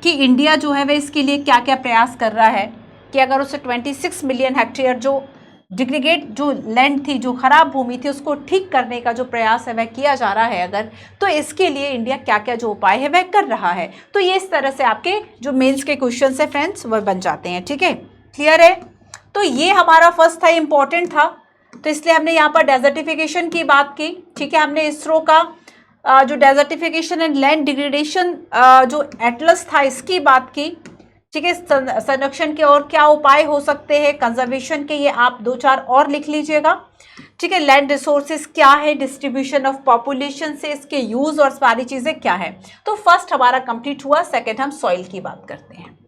कि इंडिया जो है वह इसके लिए क्या क्या प्रयास कर रहा है, कि अगर उसे 26 मिलियन हेक्टेयर जो डिग्रेडेड जो लैंड थी, जो खराब भूमि थी, उसको ठीक करने का जो प्रयास है वह किया जा रहा है अगर, तो इसके लिए इंडिया क्या क्या जो उपाय है वह कर रहा है। तो ये इस तरह से आपके जो मेंस के क्वेश्चन है फ्रेंड्स वह बन जाते हैं, ठीक है, क्लियर है। तो ये हमारा फर्स्ट था, इंपॉर्टेंट था, तो इसलिए हमने यहाँ पर डेजर्टिफिकेशन की बात की, ठीक है। हमने इसरो का जो डेजर्टिफिकेशन एंड लैंड डिग्रेडेशन जो एटलस था इसकी बात की, ठीक है। संरक्षण के और क्या उपाय हो सकते हैं, कंजर्वेशन के, ये आप 2-4 और लिख लीजिएगा, ठीक है। लैंड रिसोर्सेज क्या है, डिस्ट्रीब्यूशन ऑफ पॉपुलेशन से इसके यूज और सारी चीजें क्या है। तो फर्स्ट हमारा कंप्लीट हुआ। सेकंड हम सॉइल की बात करते हैं,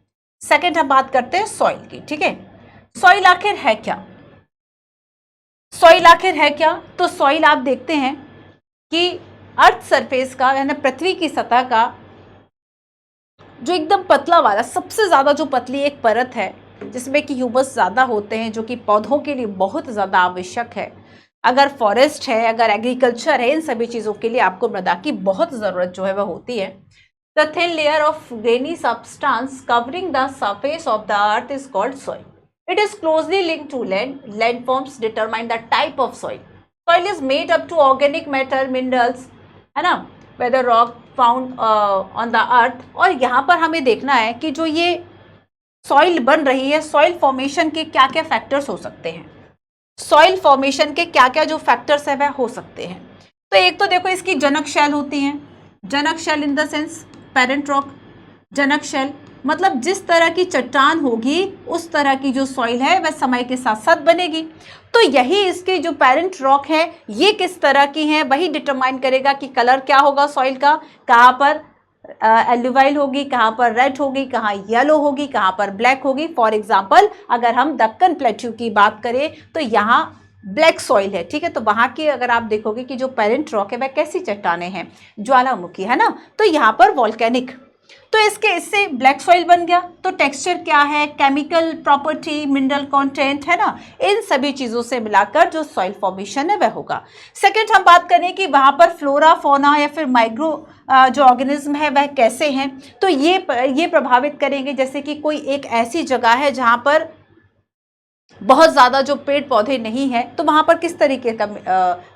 सेकंड हम बात करते हैं सॉइल की, ठीक है। सॉइल आखिर है क्या, सॉइल आखिर है क्या, तो सॉइल आप देखते हैं कि अर्थ सरफेस का यानी पृथ्वी की सतह का जो एकदम पतला वाला, सबसे ज़्यादा जो पतली एक परत है जिसमें कि ह्यूमस ज़्यादा होते हैं, जो कि पौधों के लिए बहुत ज़्यादा आवश्यक है। अगर फॉरेस्ट है, अगर एग्रीकल्चर है, इन सभी चीज़ों के लिए आपको मृदा की बहुत ज़रूरत जो है वह होती है। The thin layer of grainy substance covering the surface of the earth is called soil. It is closely linked to land. Landforms determine the type of soil. Soil is made up to organic matter, minerals, है ना, whether rock found on the earth. और यहाँ पर हमें देखना है कि जो ये सॉइल बन रही है, सॉइल फॉर्मेशन के क्या क्या फैक्टर्स हो सकते हैं, सॉइल फॉर्मेशन के क्या क्या जो फैक्टर्स है वह हो सकते हैं। तो एक तो देखो इसकी जनक शैल होती हैं, जनक शैल in the sense parent rock. जनक शैल मतलब जिस तरह की चट्टान होगी उस तरह की जो सॉइल है वह समय के साथ साथ बनेगी। तो यही इसके जो पेरेंट रॉक है ये किस तरह की है वही डिटरमाइन करेगा कि कलर क्या होगा सॉइल का, कहाँ पर एल्यूवाइल होगी, कहाँ पर रेड होगी, कहाँ येलो होगी, कहाँ पर ब्लैक होगी। फॉर एग्जाम्पल अगर हम दक्कन प्लेट्यू की बात करें तो यहाँ ब्लैक सॉइल है, ठीक है। तो वहाँ की अगर आप देखोगे कि जो पेरेंट रॉक है वह कैसी चट्टाने हैं, ज्वालामुखी, है ना। तो यहाँ पर वॉल्केनिक, तो इससे ब्लैक सॉइल बन गया। तो टेक्सचर क्या है, केमिकल प्रॉपर्टी, मिनरल कंटेंट, है ना, इन सभी चीज़ों से मिलाकर जो सॉइल फॉर्मेशन है वह होगा। सेकंड हम बात करें कि वहाँ पर फ्लोरा फौना या फिर माइक्रो जो ऑर्गेनिज्म है वह कैसे हैं। तो ये प्रभावित करेंगे, जैसे कि कोई एक ऐसी जगह है जहाँ पर बहुत ज़्यादा जो पेड़ पौधे नहीं है तो वहाँ पर किस तरीके का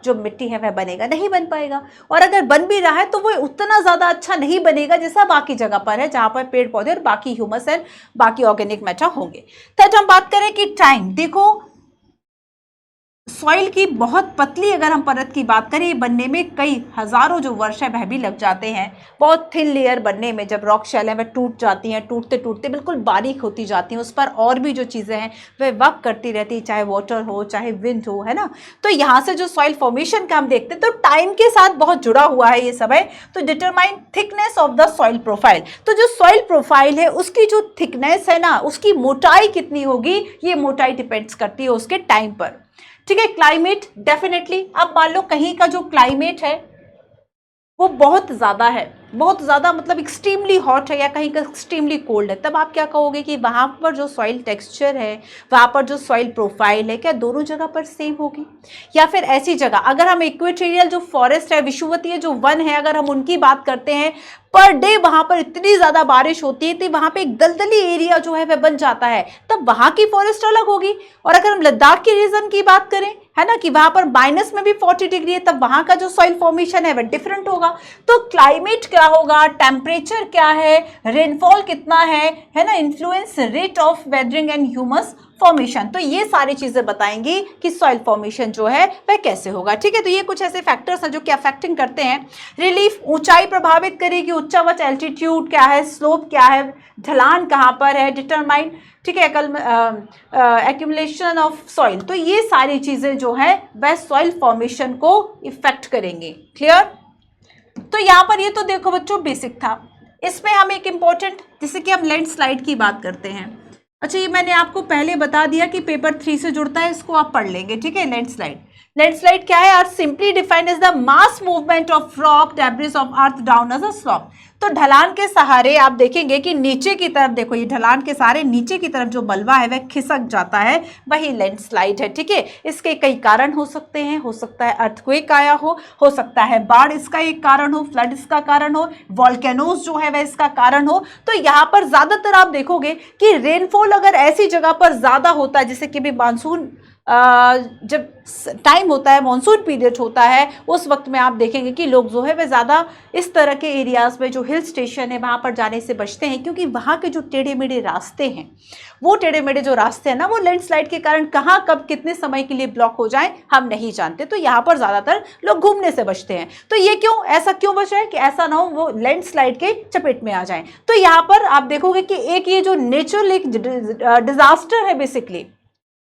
जो मिट्टी है वह बनेगा, नहीं बन पाएगा। और अगर बन भी रहा है तो वो उतना ज़्यादा अच्छा नहीं बनेगा जैसा बाकी जगह पर है जहाँ पर पेड़ पौधे और बाकी ह्यूमस एंड बाकी ऑर्गेनिक मैटर होंगे। थर्ड हम बात करें कि टाइम, देखो सॉइल की बहुत पतली अगर हम परत की बात करें बनने में कई हजारों जो वर्ष है वह भी लग जाते हैं। बहुत थिन लेयर बनने में जब रॉक शेल है वह टूट जाती हैं, टूटते टूटते बिल्कुल बारीक होती जाती हैं, उस पर और भी जो चीज़ें हैं वह वर्क करती रहती है, चाहे वाटर हो चाहे विंड हो, है ना। तो यहाँ से जो सॉइल फॉर्मेशन का हम देखते हैं तो टाइम के साथ बहुत जुड़ा हुआ है ये सब है। तो determine thickness of the soil profile, तो जो सॉइल प्रोफाइल है उसकी जो थिकनेस है ना, उसकी मोटाई कितनी होगी, ये मोटाई डिपेंड्स करती है उसके टाइम पर, ठीक है। क्लाइमेट डेफिनेटली, अब मान लो कहीं का जो क्लाइमेट है वो बहुत ज़्यादा है, बहुत ज़्यादा मतलब एक्सट्रीमली हॉट है या कहीं का एक्सट्रीमली कोल्ड है, तब आप क्या कहोगे कि वहाँ पर जो सॉइल टेक्सचर है, वहाँ पर जो सॉइल प्रोफाइल है, क्या दोनों जगह पर सेम होगी। या फिर ऐसी जगह अगर हम इक्वेटोरियल जो फॉरेस्ट है, विषुवतीय जो वन है, अगर हम उनकी बात करते हैं, पर डे वहाँ पर इतनी ज़्यादा बारिश होती है तो वहाँ पे एक दलदली एरिया जो है वह बन जाता है, तब वहाँ की फॉरेस्ट अलग होगी। और अगर हम लद्दाख के रीजन की बात करें, है ना, कि वहाँ पर माइनस में भी 40 डिग्री है, तब वहाँ का जो सॉइल फॉर्मेशन है वह डिफरेंट होगा। तो क्लाइमेट क्या होगा, टेम्परेचर क्या है, रेनफॉल कितना है ना, influence rate of weathering and humus formation, तो ये सारी चीजें बताएंगी कि सॉइल फॉर्मेशन जो है वह कैसे होगा, ठीक है। तो ये कुछ ऐसे फैक्टर्स हैं जो कि अफेक्टिंग करते हैं। रिलीफ, ऊंचाई प्रभावित करेगी, उच्चावच एल्टीट्यूड क्या है, स्लोप क्या है, ढलान कहाँ पर है, डिटरमाइन, ठीक है, एक्यूमुलेशन ऑफ सॉइल, तो ये सारी चीजें जो है वह सॉइल फॉर्मेशन को इफेक्ट करेंगी। क्लियर। तो यहाँ पर ये तो देखो बच्चों बेसिक था, इसमें हम एक इम्पोर्टेंट, जैसे कि हम लैंडस्लाइड की बात करते हैं। अच्छा, ये मैंने आपको पहले बता दिया कि पेपर 3 से जुड़ता है, इसको आप पढ़ लेंगे, ठीक है। लैंडस्लाइड, लैंडस्लाइड क्या है, are simply defined as the mass movement of rock debris of earth down as a slope. तो ढलान के सहारे आप देखेंगे कि नीचे की तरफ, देखो ये ढलान के सहारे नीचे की तरफ जो मलबा है वह खिसक जाता है, वही लैंडस्लाइड है, ठीक है। इसके कई कारण हो सकते हैं, हो सकता है अर्थक्वेक आया हो सकता है बाढ़ इसका एक कारण हो, फ्लड इसका कारण हो, वॉल्केनोज जो है वह इसका कारण हो। तो यहाँ पर ज्यादातर आप देखोगे कि रेनफॉल अगर ऐसी जगह पर ज्यादा होता है, जैसे कि भी मानसून जब टाइम होता है, मॉनसून पीरियड होता है, उस वक्त में आप देखेंगे कि लोग जो है वह ज़्यादा इस तरह के एरियाज़ में जो हिल स्टेशन है वहाँ पर जाने से बचते हैं, क्योंकि वहाँ के जो टेढ़े मेढ़े रास्ते हैं, वो टेढ़े मेढ़े जो रास्ते हैं ना, वो लैंडस्लाइड के कारण कहाँ कब कितने समय के लिए ब्लॉक हो जाएं हम नहीं जानते। तो यहाँ पर ज़्यादातर लोग घूमने से बचते हैं। तो ये क्यों, ऐसा क्यों बचा है कि ऐसा ना हो वो लैंडस्लाइड के चपेट में आ जाए। तो यहाँ पर आप देखोगे कि एक ये जो नेचुरल एक डिजास्टर है, बेसिकली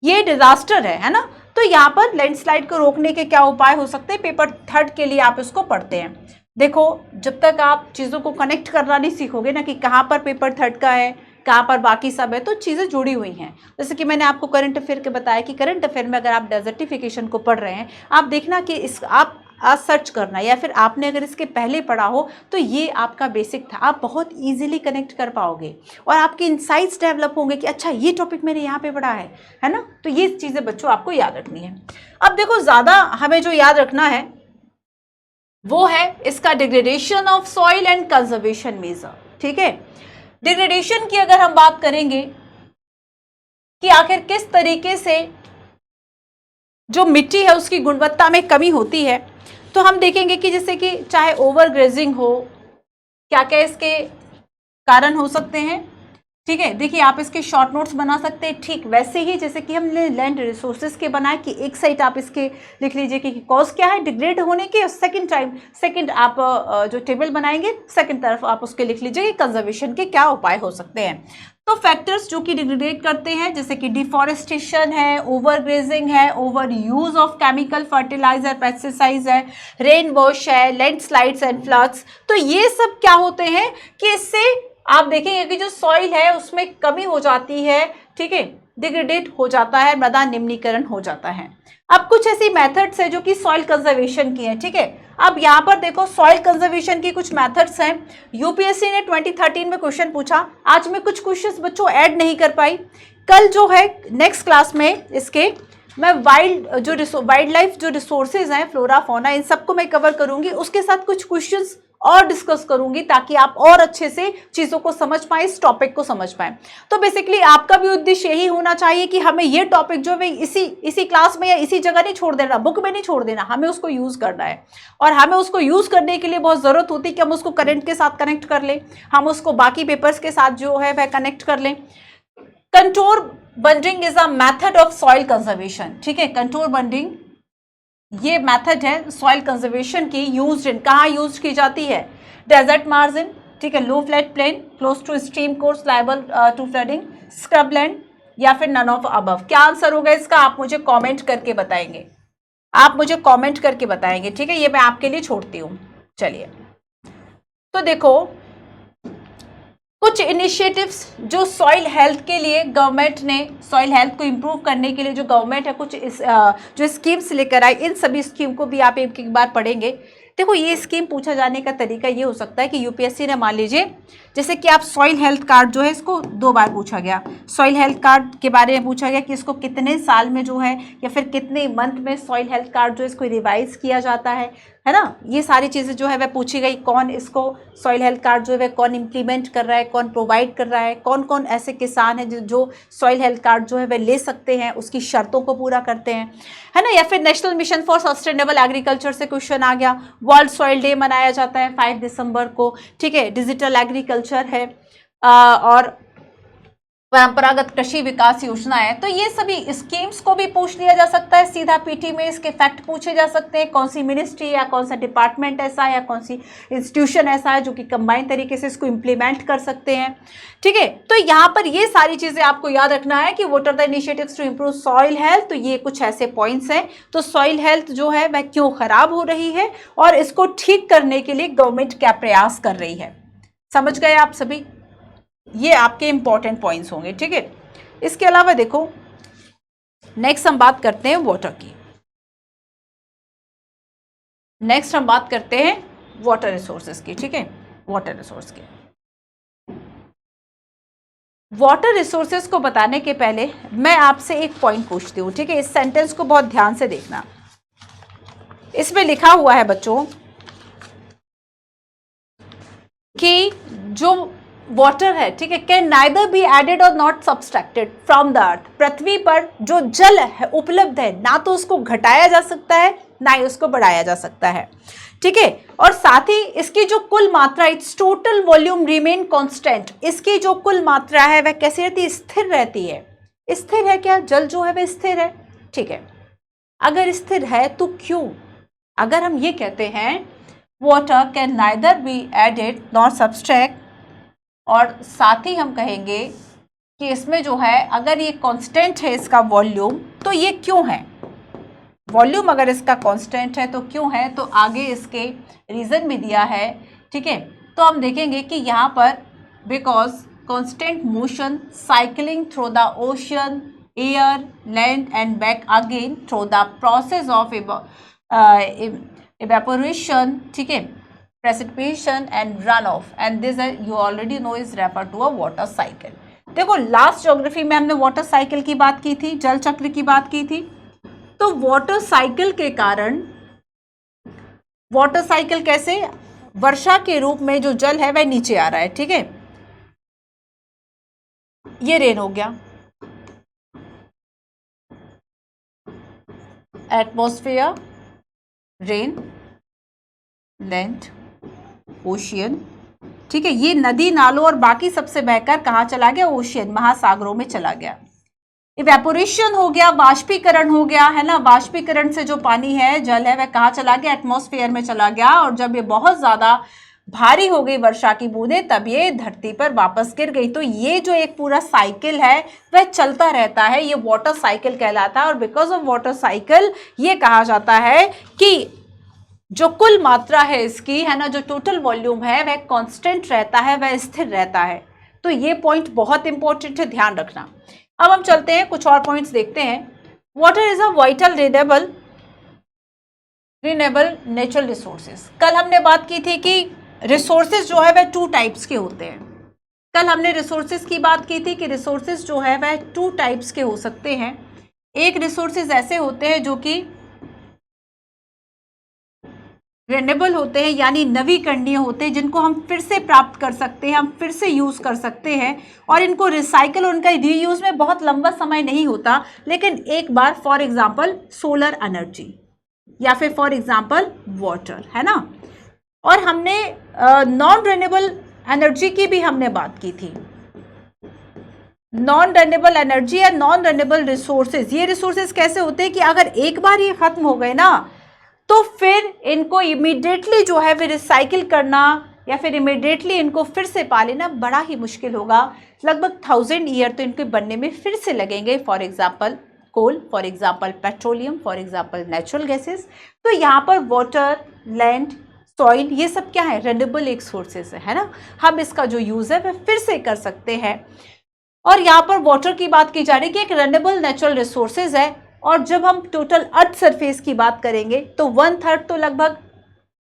ये डिजास्टर है ना। तो यहाँ पर लैंडस्लाइड को रोकने के क्या उपाय हो सकते हैं, पेपर 3 के लिए आप इसको पढ़ते हैं। देखो जब तक आप चीज़ों को कनेक्ट करना नहीं सीखोगे ना कि कहाँ पर पेपर 3 का है, कहाँ पर बाकी सब है, तो चीज़ें जुड़ी हुई हैं। जैसे कि मैंने आपको करंट अफेयर के बताया कि करंट अफेयर में अगर आप डेजर्टिफिकेशन को पढ़ रहे हैं, आप देखना कि इस आप आज सर्च करना, या फिर आपने अगर इसके पहले पढ़ा हो तो ये आपका बेसिक था, आप बहुत इजीली कनेक्ट कर पाओगे और आपके इंसाइट्स डेवलप होंगे कि अच्छा ये टॉपिक मैंने यहाँ पे पढ़ा है ना। तो ये चीज़ें बच्चों आपको याद रखनी है। अब देखो ज़्यादा हमें जो याद रखना है वो है इसका degradation of soil and conservation major. ठीक है, डिग्रेडेशन की अगर हम बात करेंगे कि आखिर किस तरीके से जो मिट्टी है उसकी गुणवत्ता में कमी होती है, तो हम देखेंगे कि जैसे कि चाहे ओवर ग्रेजिंग हो, क्या क्या इसके कारण हो सकते हैं। ठीक है, देखिए आप इसके शॉर्ट नोट्स बना सकते हैं, ठीक वैसे ही जैसे कि हमने लैंड रिसोर्सेज के बनाए कि एक साइड आप इसके लिख लीजिए कि कॉज क्या है डिग्रेड होने की, और सेकंड आप जो टेबल बनाएंगे सेकंड तरफ आप उसके लिख लीजिए कि कंजर्वेशन के क्या उपाय हो सकते हैं। तो फैक्टर्स जो कि डिग्रेड करते हैं जैसे कि डिफॉरेस्टेशन है, ओवर ग्रेजिंग है, over use of chemical fertiliser pesticides है, रेन वॉश है, लैंडस्लाइड्स एंड फ्लड्स, तो ये सब क्या होते हैं कि इससे आप देखेंगे कि जो सॉइल है उसमें कमी हो जाती है। ठीक है, डिग्रेडेट हो जाता है, मृदा निम्नीकरण हो जाता है। अब कुछ ऐसी मेथड्स है जो कि सॉइल कंजर्वेशन की है। ठीक है, अब यहाँ पर देखो सॉइल कंजर्वेशन की कुछ मेथड्स हैं। यूपीएससी ने 2013 में क्वेश्चन पूछा, आज मैं कुछ क्वेश्चंस बच्चों ऐड नहीं कर पाई, कल जो है नेक्स्ट क्लास में इसके मैं वाइल्ड लाइफ जो रिसोर्सेज हैं, फ्लोरा फौना, इन सबको मैं कवर करूंगी, उसके साथ कुछ क्वेश्चंस और डिस्कस करूंगी ताकि आप और अच्छे से चीजों को समझ पाएं, इस टॉपिक को समझ पाएं। तो बेसिकली आपका भी उद्देश्य यही होना चाहिए कि हमें ये टॉपिक जो है इसी क्लास में या इसी जगह नहीं छोड़ देना, बुक में नहीं छोड़ देना, हमें उसको यूज करना है। और हमें उसको यूज करने के लिए बहुत जरूरत होती है कि हम उसको करंट के साथ कनेक्ट कर लें, हम उसको बाकी पेपर्स के साथ जो है वह कनेक्ट कर लें। Contour bunding is a method of soil conservation. ठीक है, कंटूर बंडिंग ये मेथड है सॉइल कंजर्वेशन की, कहाँ यूज की जाती है, डेजर्ट मार्जिन, ठीक है, low flat plain, close to stream course liable to flooding, scrubland, या फिर नन ऑफ अबव। क्या आंसर होगा इसका, आप मुझे कमेंट करके बताएंगे, ठीक है, ये मैं आपके लिए छोड़ती हूँ। चलिए, तो देखो कुछ इनिशिएटिव्स जो सॉइल हेल्थ के लिए गवर्नमेंट ने, सॉइल हेल्थ को इम्प्रूव करने के लिए जो गवर्नमेंट है कुछ जो स्कीम्स लेकर आई, इन सभी स्कीम को भी आप एक बार पढ़ेंगे। देखो ये स्कीम पूछा जाने का तरीका ये हो सकता है कि यूपीएससी ने मान लीजिए जैसे कि आप सॉइल हेल्थ कार्ड जो है इसको 2 बार पूछा गया, सॉइल हेल्थ कार्ड के बारे में पूछा गया कि इसको कितने साल में जो है या फिर कितने मंथ में सॉइल हेल्थ कार्ड जो है इसको रिवाइज किया जाता है ना, ये सारी चीज़ें जो है वह पूछी गई। कौन इसको सॉइल हेल्थ कार्ड जो है कौन इम्प्लीमेंट कर रहा है, कौन प्रोवाइड कर रहा है, कौन कौन ऐसे किसान हैं जो सॉइल हेल्थ कार्ड जो है वह ले सकते हैं, उसकी शर्तों को पूरा करते हैं, है ना। या फिर national mission for sustainable agriculture से क्वेश्चन आ गया। वर्ल्ड सॉइल डे मनाया जाता है 5 दिसंबर को, ठीक है। डिजिटल एग्रीकल्चर है और परंपरागत कृषि विकास योजना है। तो ये सभी स्कीम्स को भी पूछ लिया जा सकता है सीधा पीटी में, इसके फैक्ट पूछे जा सकते हैं, कौन सी मिनिस्ट्री या कौन सा डिपार्टमेंट ऐसा है या कौन सी इंस्टीट्यूशन ऐसा है जो कि कंबाइंड तरीके से इसको इम्प्लीमेंट कर सकते हैं, ठीक है। तो यहाँ पर ये सारी चीजें आपको याद रखना है कि what are the initiatives to improve soil health. तो ये कुछ ऐसे पॉइंट्स हैं। तो सॉइल हेल्थ जो है वह क्यों खराब हो रही है और इसको ठीक करने के लिए गवर्नमेंट क्या प्रयास कर रही है, समझ गए आप सभी। ये आपके इंपॉर्टेंट पॉइंट्स होंगे, ठीक है। इसके अलावा देखो नेक्स्ट हम बात करते हैं वाटर की। नेक्स्ट हम बात करते हैं वाटर रिसोर्सेज की, ठीक है। वाटर रिसोर्स के वाटर रिसोर्सेज को बताने के पहले मैं आपसे एक पॉइंट पूछती हूँ, ठीक है। इस सेंटेंस को बहुत ध्यान से देखना। इसमें लिखा हुआ है बच्चों कि जो वाटर है, ठीक है, कैन नाइदर बी एडेड और not subtracted from the earth. पृथ्वी पर जो जल है उपलब्ध है, ना तो उसको घटाया जा सकता है ना ही उसको बढ़ाया जा सकता है, ठीक है। और साथ ही इसकी जो कुल मात्रा, it's total volume remain constant. इसकी जो कुल मात्रा है वह कैसी रहती है, स्थिर रहती है। स्थिर है क्या, जल जो है वह स्थिर है, ठीक है। अगर स्थिर है तो क्यों, अगर हम ये कहते हैं water can neither be added nor subtract, और साथ ही हम कहेंगे कि इसमें जो है अगर ये कांस्टेंट है इसका वॉल्यूम, तो ये क्यों है, वॉल्यूम अगर इसका कांस्टेंट है तो क्यों है, तो आगे इसके रीजन भी दिया है, ठीक है। तो हम देखेंगे कि यहाँ पर because constant motion cycling through the ocean, air, land and back again through the process of evaporation, ठीक है, precipitation and runoff, and this you already know is referred to a water cycle। देखो last geography में हमने water cycle की बात की थी, जल चक्र की बात की थी। तो वाटर साइकिल के कारण वाटर साइकिल कैसे, वर्षा के रूप में जो जल है वह नीचे आ रहा है, ठीक है। ये रेन हो गया, एटमॉस्फेयर, रेन, लैंड, ओशियन, ठीक है। ये नदी नालों और बाकी सबसे बहकर कहाँ चला गया, ओशियन, महासागरों में चला गया। इवेपोरेशन हो गया, वाष्पीकरण हो गया, है ना। वाष्पीकरण से जो पानी है, जल है, वह कहाँ चला गया, एटमॉस्फेयर में चला गया। और जब ये बहुत ज्यादा भारी हो गई वर्षा की बूंदें, तब ये धरती पर वापस गिर गई। तो ये जो एक पूरा साइकिल है वह चलता रहता है, ये वाटर साइकिल कहलाता है। और बिकॉज ऑफ वाटर साइकिल ये कहा जाता है कि जो कुल मात्रा है इसकी, है ना, जो टोटल वॉल्यूम है वह कांस्टेंट रहता है, वह स्थिर रहता है। तो ये पॉइंट बहुत इंपॉर्टेंट है, ध्यान रखना। अब हम चलते हैं, कुछ और पॉइंट्स देखते हैं। Water is a vital renewable natural resources. कल हमने बात की थी कि रिसोर्सेज जो है वह 2 टाइप्स के होते हैं। कल हमने रिसोर्सेज की बात की थी कि रिसोर्सेज जो है वह 2 टाइप्स के हो सकते हैं। एक रिसोर्सेज ऐसे होते हैं जो कि रिन्यूएबल होते हैं, यानी नवीकरणीय होते हैं, जिनको हम फिर से प्राप्त कर सकते हैं, हम फिर से यूज कर सकते हैं। और इनको रिसाइकल, उनका रीयूज में बहुत लंबा समय नहीं होता, लेकिन एक बार, फॉर एग्जांपल सोलर एनर्जी या फिर फॉर एग्जांपल वाटर, है ना। और हमने नॉन रिन्यूएबल एनर्जी की भी हमने बात की थी। नॉन रिन्यूएबल एनर्जी या नॉन रिन्यूएबल रिसोर्सेज, ये रिसोर्सेज कैसे होते हैं कि अगर एक बार ये खत्म हो गए ना, तो फिर इनको इमीडिएटली जो है फिर रिसाइकिल करना या फिर इमीडिएटली इनको फिर से पा लेना बड़ा ही मुश्किल होगा। लगभग 1000 ईयर तो इनके बनने में फिर से लगेंगे। For example coal, for example petroleum, for example natural gases. तो यहाँ पर वाटर, लैंड, सॉइल, ये सब क्या है, रिन्यूएबल एक सोर्सेज है ना। हम इसका जो यूज है वह फिर से कर सकते हैं। और यहाँ पर वाटर की बात की जा रही है कि एक रिन्यूएबल नेचुरल रिसोर्सेज है। और जब हम टोटल अर्थ सरफेस की बात करेंगे तो 1/3 तो लगभग,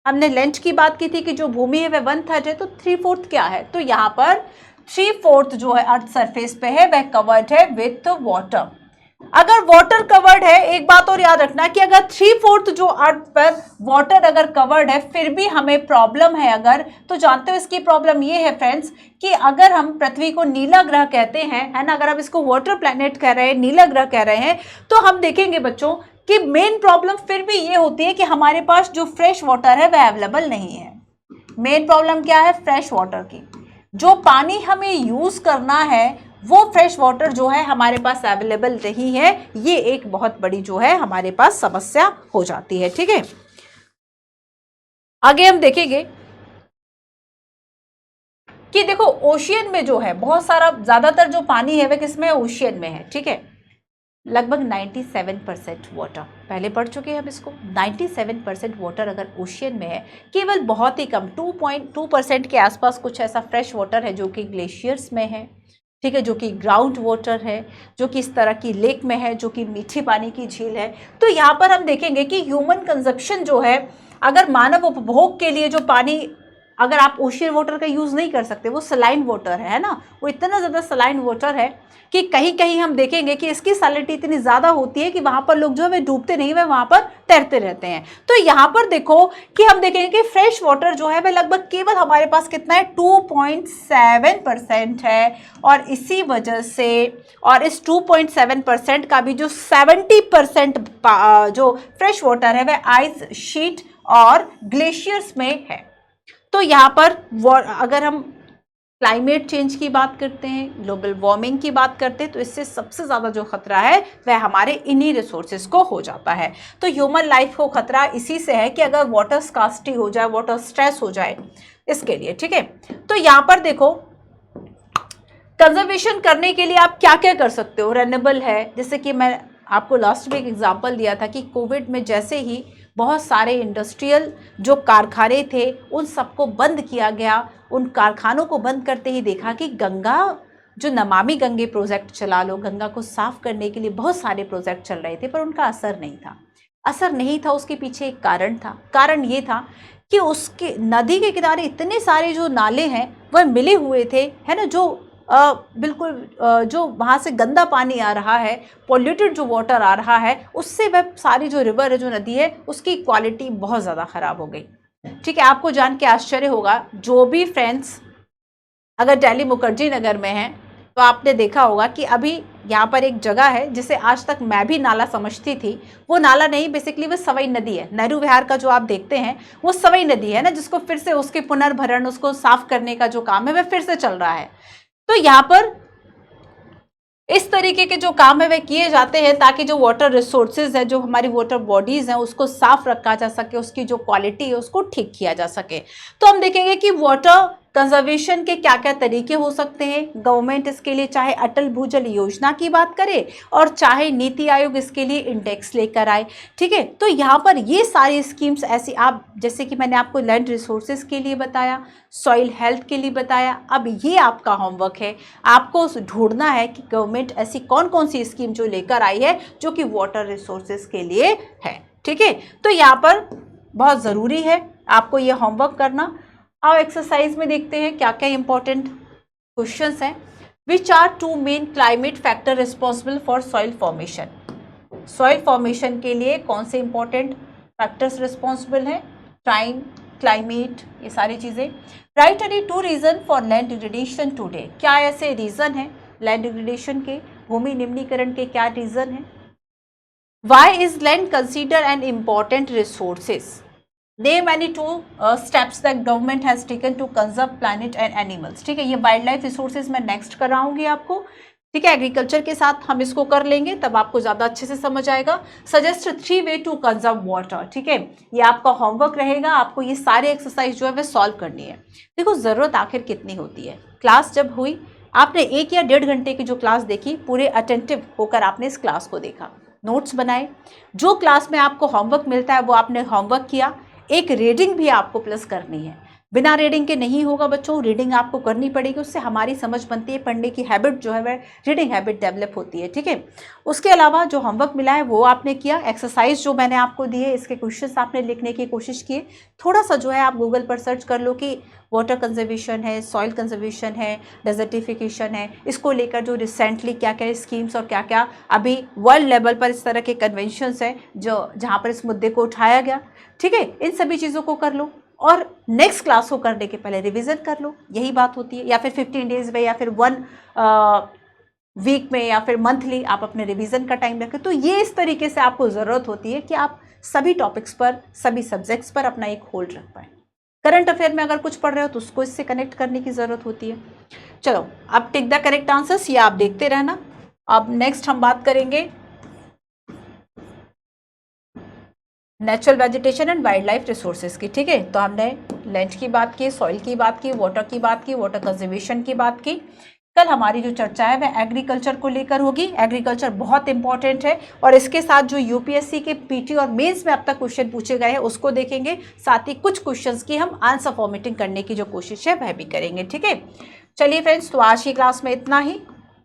हमने लैंड की बात की थी कि जो भूमि है वह 1/3 है, तो 3/4 क्या है, तो यहाँ पर 3/4 जो है अर्थ सरफेस पे है वह कवर्ड है विथ वाटर। अगर वाटर कवर्ड है, एक बात और याद रखना कि अगर 3/4 जो अर्थ पर वाटर अगर कवर्ड है फिर भी हमें प्रॉब्लम है अगर, तो जानते हो इसकी प्रॉब्लम ये है फ्रेंड्स कि अगर हम पृथ्वी को नीला ग्रह कहते हैं, है ना, अगर हम इसको वाटर प्लैनेट कह रहे हैं, नीला ग्रह कह रहे हैं, तो हम देखेंगे बच्चों कि मेन प्रॉब्लम फिर भी ये होती है कि हमारे पास जो फ्रेश वाटर है वह अवेलेबल नहीं है। मेन प्रॉब्लम क्या है, फ्रेश वाटर की। जो पानी हमें यूज करना है वो फ्रेश वाटर जो है हमारे पास अवेलेबल नहीं है। ये एक बहुत बड़ी जो है हमारे पास समस्या हो जाती है, ठीक है। आगे हम देखेंगे कि देखो ओशियन में जो है बहुत सारा, ज्यादातर जो पानी है वह किसमें है, ओशियन में है, ठीक है। लगभग 97% वाटर, पहले पढ़ चुके हैं हम इसको। 97% वाटर अगर ओशियन में है, केवल बहुत ही कम 2.2% के आसपास कुछ ऐसा फ्रेश वाटर है जो कि ग्लेशियर्स में है, ठीक है, जो कि ग्राउंड वाटर है, जो कि इस तरह की लेक में है, जो कि मीठे पानी की झील है। तो यहाँ पर हम देखेंगे कि ह्यूमन कंजप्शन जो है, अगर मानव उपभोग के लिए जो पानी, अगर आप ओशियन वाटर का यूज़ नहीं कर सकते, वो सलाइन वाटर है ना, वो इतना ज़्यादा सलाइन वाटर है कि कहीं कहीं हम देखेंगे कि इसकी सैलिनिटी इतनी ज़्यादा होती है कि वहाँ पर लोग जो है वे डूबते नहीं, वे वहाँ पर तैरते रहते हैं। तो यहाँ पर देखो कि हम देखेंगे कि फ्रेश वाटर जो है वह लगभग केवल हमारे पास कितना है, 2.7% है। और इसी वजह से, और इस 2.7% का भी जो 70% जो फ्रेश वाटर है वह आइस शीट और ग्लेशियर्स में है। तो यहाँ पर अगर हम क्लाइमेट चेंज की बात करते हैं, ग्लोबल वार्मिंग की बात करते हैं, तो इससे सबसे ज़्यादा जो खतरा है वह हमारे इन्हीं रिसोर्सेज को हो जाता है। तो ह्यूमन लाइफ को खतरा इसी से है कि अगर वाटर स्कार्सिटी हो जाए, वाटर स्ट्रेस हो जाए इसके लिए, ठीक है। तो यहाँ पर देखो कंजर्वेशन करने के लिए आप क्या क्या कर सकते हो, रिन्यूएबल है। जैसे कि मैं आपको लास्ट में एक एग्जांपल दिया था कि कोविड में जैसे ही बहुत सारे इंडस्ट्रियल जो कारखाने थे उन सबको बंद किया गया, उन कारखानों को बंद करते ही देखा कि गंगा, जो नमामि गंगे प्रोजेक्ट चला लो, गंगा को साफ करने के लिए बहुत सारे प्रोजेक्ट चल रहे थे, पर उनका असर नहीं था। असर नहीं था, उसके पीछे एक कारण था। कारण ये था कि उसके नदी के किनारे इतने सारे जो नाले हैं वह मिले हुए थे, है ना, जो बिल्कुल जो वहाँ से गंदा पानी आ रहा है, पॉल्यूटेड जो वाटर आ रहा है, उससे वह सारी जो रिवर है, जो नदी है, उसकी क्वालिटी बहुत ज़्यादा ख़राब हो गई। ठीक है, आपको जान के आश्चर्य होगा, जो भी फ्रेंड्स अगर दिल्ली मुखर्जी नगर में हैं तो आपने देखा होगा कि अभी यहाँ पर एक जगह है जिसे आज तक मैं भी नाला समझती थी। वो नाला नहीं, बेसिकली वो सवई नदी है। नेहरू विहार का जो आप देखते हैं वो सवई नदी है ना, जिसको फिर से उसके पुनर्भरण, उसको साफ करने का जो काम है वह फिर से चल रहा है। तो यहाँ पर इस तरीके के जो काम है वे किए जाते हैं ताकि जो वाटर रिसोर्सेज है, जो हमारी वाटर बॉडीज हैं, उसको साफ रखा जा सके, उसकी जो क्वालिटी है उसको ठीक किया जा सके। तो हम देखेंगे कि वाटर कंजर्वेशन के क्या क्या तरीके हो सकते हैं। गवर्नमेंट इसके लिए चाहे अटल भूजल योजना की बात करे और चाहे नीति आयोग इसके लिए इंडेक्स लेकर आए। ठीक है, तो यहाँ पर ये सारी स्कीम्स ऐसी, आप जैसे कि मैंने आपको लैंड रिसोर्सेज के लिए बताया, सॉइल हेल्थ के लिए बताया, अब ये आपका होमवर्क है, आपको ढूंढना है कि गवर्नमेंट ऐसी कौन कौन सी स्कीम जो लेकर आई है जो कि वाटर रिसोर्सेज के लिए है। ठीक है, तो यहाँ पर बहुत ज़रूरी है आपको ये होमवर्क करना। अब एक्सरसाइज में देखते हैं क्या क्या इंपॉर्टेंट क्वेश्चंस हैं। Which are two main climate factor responsible for soil formation. Soil formation के लिए कौन से इंपॉर्टेंट फैक्टर्स रिस्पॉन्सिबल हैं? टाइम, क्लाइमेट, ये सारी चीज़ें। Write any 2 reason for land degradation today. क्या ऐसे रीज़न हैं लैंड डिग्रेडेशन के, भूमि निम्नीकरण के क्या रीज़न हैं? Why is land consider an important resources. Name any 2 steps that government has taken to conserve planet and animals। ठीक है, ये वाइल्ड लाइफ रिसोर्सेज मैं नेक्स्ट कराऊंगी आपको। ठीक है, एग्रीकल्चर के साथ हम इसको कर लेंगे, तब आपको ज़्यादा अच्छे से समझ आएगा। Suggest 3 way to conserve water. ठीक है, ये आपका होमवर्क रहेगा, आपको ये सारे एक्सरसाइज जो है वे सॉल्व करनी है। देखो, ज़रूरत आखिर कितनी होती है। क्लास जब हुई, आपने 1 या 1.5 घंटे की जो क्लास देखी, पूरे अटेंटिव होकर आपने इस क्लास को देखा, नोट्स बनाए, जो क्लास में आपको होमवर्क मिलता है वो आपने होमवर्क किया। एक रीडिंग भी आपको प्लस करनी है, बिना रीडिंग के नहीं होगा बच्चों, रीडिंग आपको करनी पड़ेगी, उससे हमारी समझ बनती है, पढ़ने की हैबिट जो है वह रीडिंग हैबिट डेवलप होती है। ठीक है, उसके अलावा जो होमवर्क मिला है वो आपने किया। एक्सरसाइज जो मैंने आपको दी है, इसके क्वेश्चंस आपने लिखने की कोशिश की। थोड़ा सा जो है आप गूगल पर सर्च कर लो कि वाटर कंजर्वेशन है, सॉइल कंजर्वेशन है, डेजर्टिफिकेशन है, इसको लेकर जो रिसेंटली क्या क्या स्कीम्स और क्या क्या अभी वर्ल्ड लेवल पर इस तरह के कन्वेंशंस हैं जो जहाँ पर इस मुद्दे को उठाया गया। ठीक है, इन सभी चीज़ों को कर लो और नेक्स्ट क्लास को करने के पहले रिवीजन कर लो, यही बात होती है। या फिर 15 डेज में या फिर 1 वीक में या फिर मंथली आप अपने रिवीजन का टाइम रखें। तो ये इस तरीके से आपको ज़रूरत होती है कि आप सभी टॉपिक्स पर, सभी सब्जेक्ट्स पर अपना एक होल्ड रख पाएँ। करंट अफेयर में अगर कुछ पढ़ रहे हो तो उसको इससे कनेक्ट करने की ज़रूरत होती है। चलो, अब टिक द करेक्ट आंसर्स, ये आप देखते रहना। अब नेक्स्ट हम बात करेंगे natural vegetation and wild life resources की। ठीक है, तो हमने लैंड की बात की, सॉइल की बात की, वाटर की बात की, वाटर कंजर्वेशन की बात की। कल हमारी जो चर्चा है वह एग्रीकल्चर को लेकर होगी। एग्रीकल्चर बहुत इंपॉर्टेंट है और इसके साथ जो यूपीएससी के पीटी और मेंस में अब तक क्वेश्चन पूछे गए हैं उसको देखेंगे। साथ ही कुछ क्वेश्चंस की हम आंसर फॉर्मेटिंग करने की जो कोशिश है वह भी करेंगे। ठीक है, चलिए फ्रेंड्स, तो आज की क्लास में इतना ही।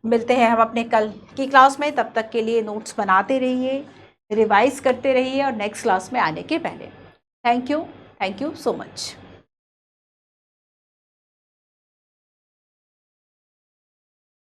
मिलते हैं हम अपने कल की क्लास में। तब तक के लिए नोट्स बनाते रहिए, रिवाइज करते रहिए और नेक्स्ट क्लास में आने के पहले। Thank you so much.